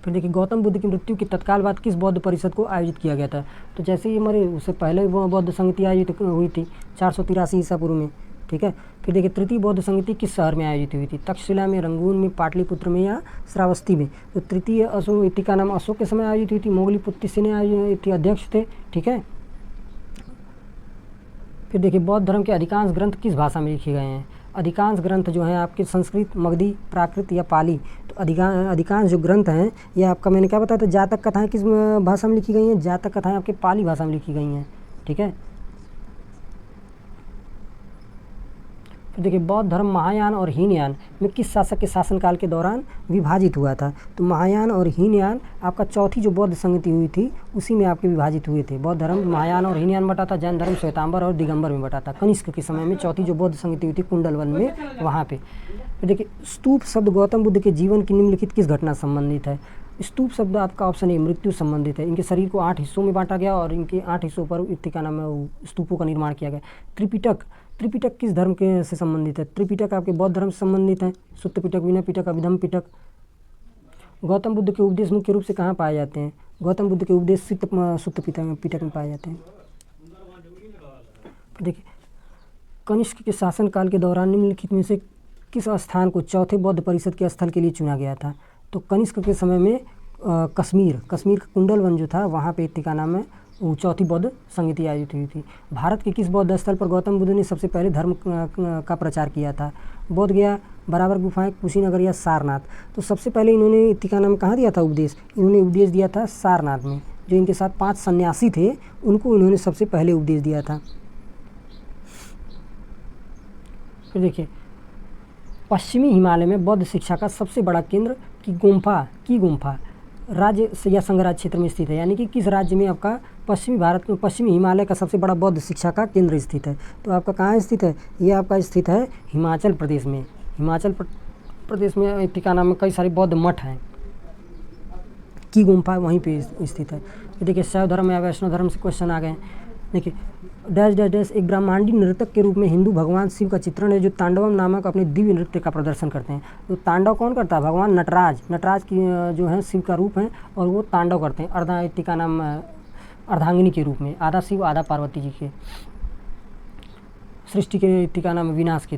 फिर देखिए, गौतम बुद्ध की मृत्यु के तत्काल बाद किस बौद्ध परिषद को आयोजित किया गया था? तो जैसे ही मरे उससे पहले बौद्ध संगति आयोजित हुई थी 483 ईसा पूर्व में, ठीक है। फिर देखिए, तृतीय बौद्ध संगति किस शहर में आयोजित हुई थी? तक्षशिला में, रंगून में, पाटलिपुत्र में या श्रावस्ती में? तो तृतीय अशोक इति का नाम अशोक के समय आयोजित हुई थी। मोगलीपुत्र ने आयोजित अध्यक्ष थे, ठीक है। फिर देखिए, बौद्ध धर्म के अधिकांश ग्रंथ किस भाषा में लिखे गए हैं? अधिकांश ग्रंथ जो हैं आपके संस्कृत, मगधी, प्राकृत या पाली। तो अधिकांश जो ग्रंथ हैं ये आपका, मैंने क्या बताया था, जातक कथाएं किस भाषा में लिखी गई हैं? जातक कथाएं आपके पाली भाषा में लिखी गई हैं, ठीक है। फिर देखिए, बौद्ध धर्म महायान और हीनयान में किस शासक के शासनकाल के दौरान विभाजित हुआ था? तो महायान और हीनयान आपका चौथी जो बौद्ध संगति हुई थी उसी में आपके विभाजित हुए थे। बौद्ध धर्म महायान और हीनयान बटा था, जैन धर्म श्वेतांबर और दिगंबर में बटा था। कनिष्क के समय में चौथी जो बौद्ध संगति हुई थी कुंडलवन में, वहाँ पे। फिर देखिए, स्तूप शब्द गौतम बुद्ध के जीवन की निम्नलिखित किस घटना संबंधित है? स्तूप शब्द आपका ऑप्शन ए मृत्यु संबंधित है। इनके शरीर को 8 हिस्सों में बांटा गया और इनके 8 हिस्सों पर इत्ती का नाम है स्तूपों का निर्माण किया गया। त्रिपिटक किस धर्म के से संबंधित है? त्रिपिटक आपके बौद्ध धर्म से संबंधित है। सुत्त पिटक, विनय पिटक, अभिधम्म पिटक। गौतम बुद्ध के उपदेश मुख्य रूप से कहाँ पाए जाते हैं? गौतम बुद्ध के उपदेश सुत्त पिटक में पाए जाते हैं। देखिए, कनिष्क के शासनकाल के दौरान निम्नलिखित में से किस स्थान को चौथे बौद्ध परिषद के स्थल के लिए चुना गया था? तो कनिष्क के समय में कश्मीर का कुंडलवन जो था वहाँ पे इत्ती का नाम है वो चौथी बौद्ध संगति आयोजित हुई थी। भारत के किस बौद्ध स्थल पर गौतम बुद्ध ने सबसे पहले धर्म का प्रचार किया था? बोध गया, बराबर गुफाएं, कुशीनगर या सारनाथ? तो सबसे पहले इन्होंने इत्ती का नाम कहाँ दिया था उपदेश? इन्होंने उपदेश दिया था सारनाथ में। जो इनके साथ 5 सन्यासी थे उनको इन्होंने सबसे पहले उपदेश दिया था। फिर देखिए, पश्चिमी हिमालय में बौद्ध शिक्षा का सबसे बड़ा केंद्र की गुम्फा राज्य या संघराज्य क्षेत्र में स्थित है। यानी कि किस राज्य में आपका पश्चिमी भारत में पश्चिमी हिमालय का सबसे बड़ा बौद्ध शिक्षा का केंद्र स्थित है? तो आपका कहाँ स्थित है? ये आपका स्थित है हिमाचल प्रदेश में। हिमाचल प्रदेश में इत्ती का नाम में कई सारे बौद्ध मठ हैं, की गुम्फा वहीं पे स्थित है। तो देखिए, शैव धर्म या वैष्णव धर्म से क्वेश्चन आ गए। देखिए, डैश डैश डैश एक ब्रह्मांडी नर्तक के रूप में हिंदू भगवान शिव का चित्रण है जो तांडवम नामक अपने दिव्य नृत्य का प्रदर्शन करते हैं। तो तांडव कौन करता है? भगवान नटराज की जो है शिव का रूप है और वो तांडव करते हैं। इत्ती का नाम अर्धांगिनी के रूप में, आधा शिव आधा पार्वती जी के। सृष्टि के ठिकाना में विनाश के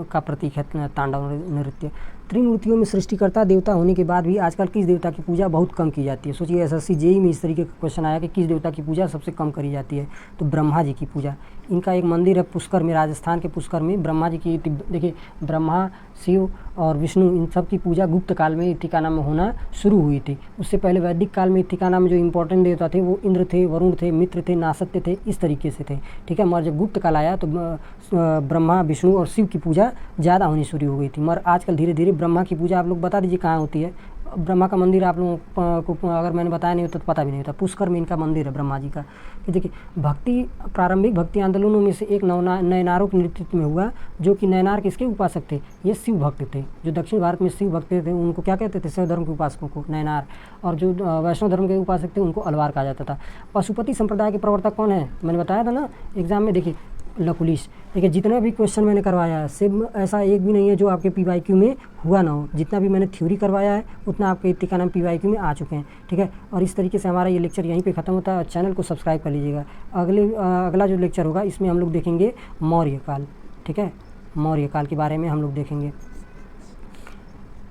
का प्रतीक है तांडव नृत्य। त्रिमूर्तियों में सृष्टिकर्ता देवता होने के बाद भी आजकल किस देवता की पूजा बहुत कम की जाती है? सोचिए एसएससी जेईई में इस तरीके का क्वेश्चन आया कि किस देवता की पूजा सबसे कम करी जाती है, तो ब्रह्मा जी की पूजा। इनका एक मंदिर है पुष्कर में, राजस्थान के पुष्कर में ब्रह्मा जी की। देखिए ब्रह्मा, शिव और विष्णु इन सब की पूजा गुप्त काल में ठिकाना में होना शुरू हुई थी। उससे पहले वैदिक काल में ठिकाना में जो इंपॉर्टेंट देवता थे वो इंद्र थे, वरुण थे, मित्र थे, नासत्य थे, इस तरीके से थे, ठीक है। मगर जब गुप्त काल आया तो ब्रह्मा, विष्णु और शिव की पूजा ज़्यादा होनी शुरू हो गई थी। मगर आजकल धीरे धीरे ब्रह्मा की पूजा आप लोग बता दीजिए कहाँ होती है। ब्रह्मा का मंदिर आप लोगों को अगर मैंने बताया नहीं होता तो पता भी नहीं होता। पुष्कर में इनका मंदिर है ब्रह्मा जी का। कि देखिए भक्ति, प्रारंभिक भक्ति आंदोलनों में से एक नयनारों के नेतृत्व में हुआ, जो कि नयनार किसके उपासक थे? ये शिव भक्त थे। जो दक्षिण भारत में शिव भक्त थे उनको क्या कहते थे? शैव धर्म के उपासकों को नयनार। और जो वैष्णव धर्म के उपासक थे उनको अलवार कहा जाता था। पशुपति संप्रदाय के प्रवर्तक कौन है? मैंने बताया था ना एग्जाम में। देखिए लकुलिश। देखिए जितना भी क्वेश्चन मैंने करवाया है सिर्फ ऐसा एक भी नहीं है जो आपके PYQ में हुआ ना हो। जितना भी मैंने थ्योरी करवाया है उतना आपके ठिकाना में PYQ में आ चुके हैं, ठीक है। और इस तरीके से हमारा ये लेक्चर यहीं पे ख़त्म होता है। चैनल को सब्सक्राइब कर लीजिएगा। अगला जो लेक्चर होगा इसमें हम लोग देखेंगे मौर्य काल, ठीक है। मौर्य काल के बारे में हम लोग देखेंगे।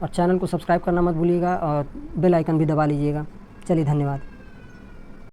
और चैनल को सब्सक्राइब करना मत भूलिएगा और बेल आइकन भी दबा लीजिएगा। चलिए धन्यवाद।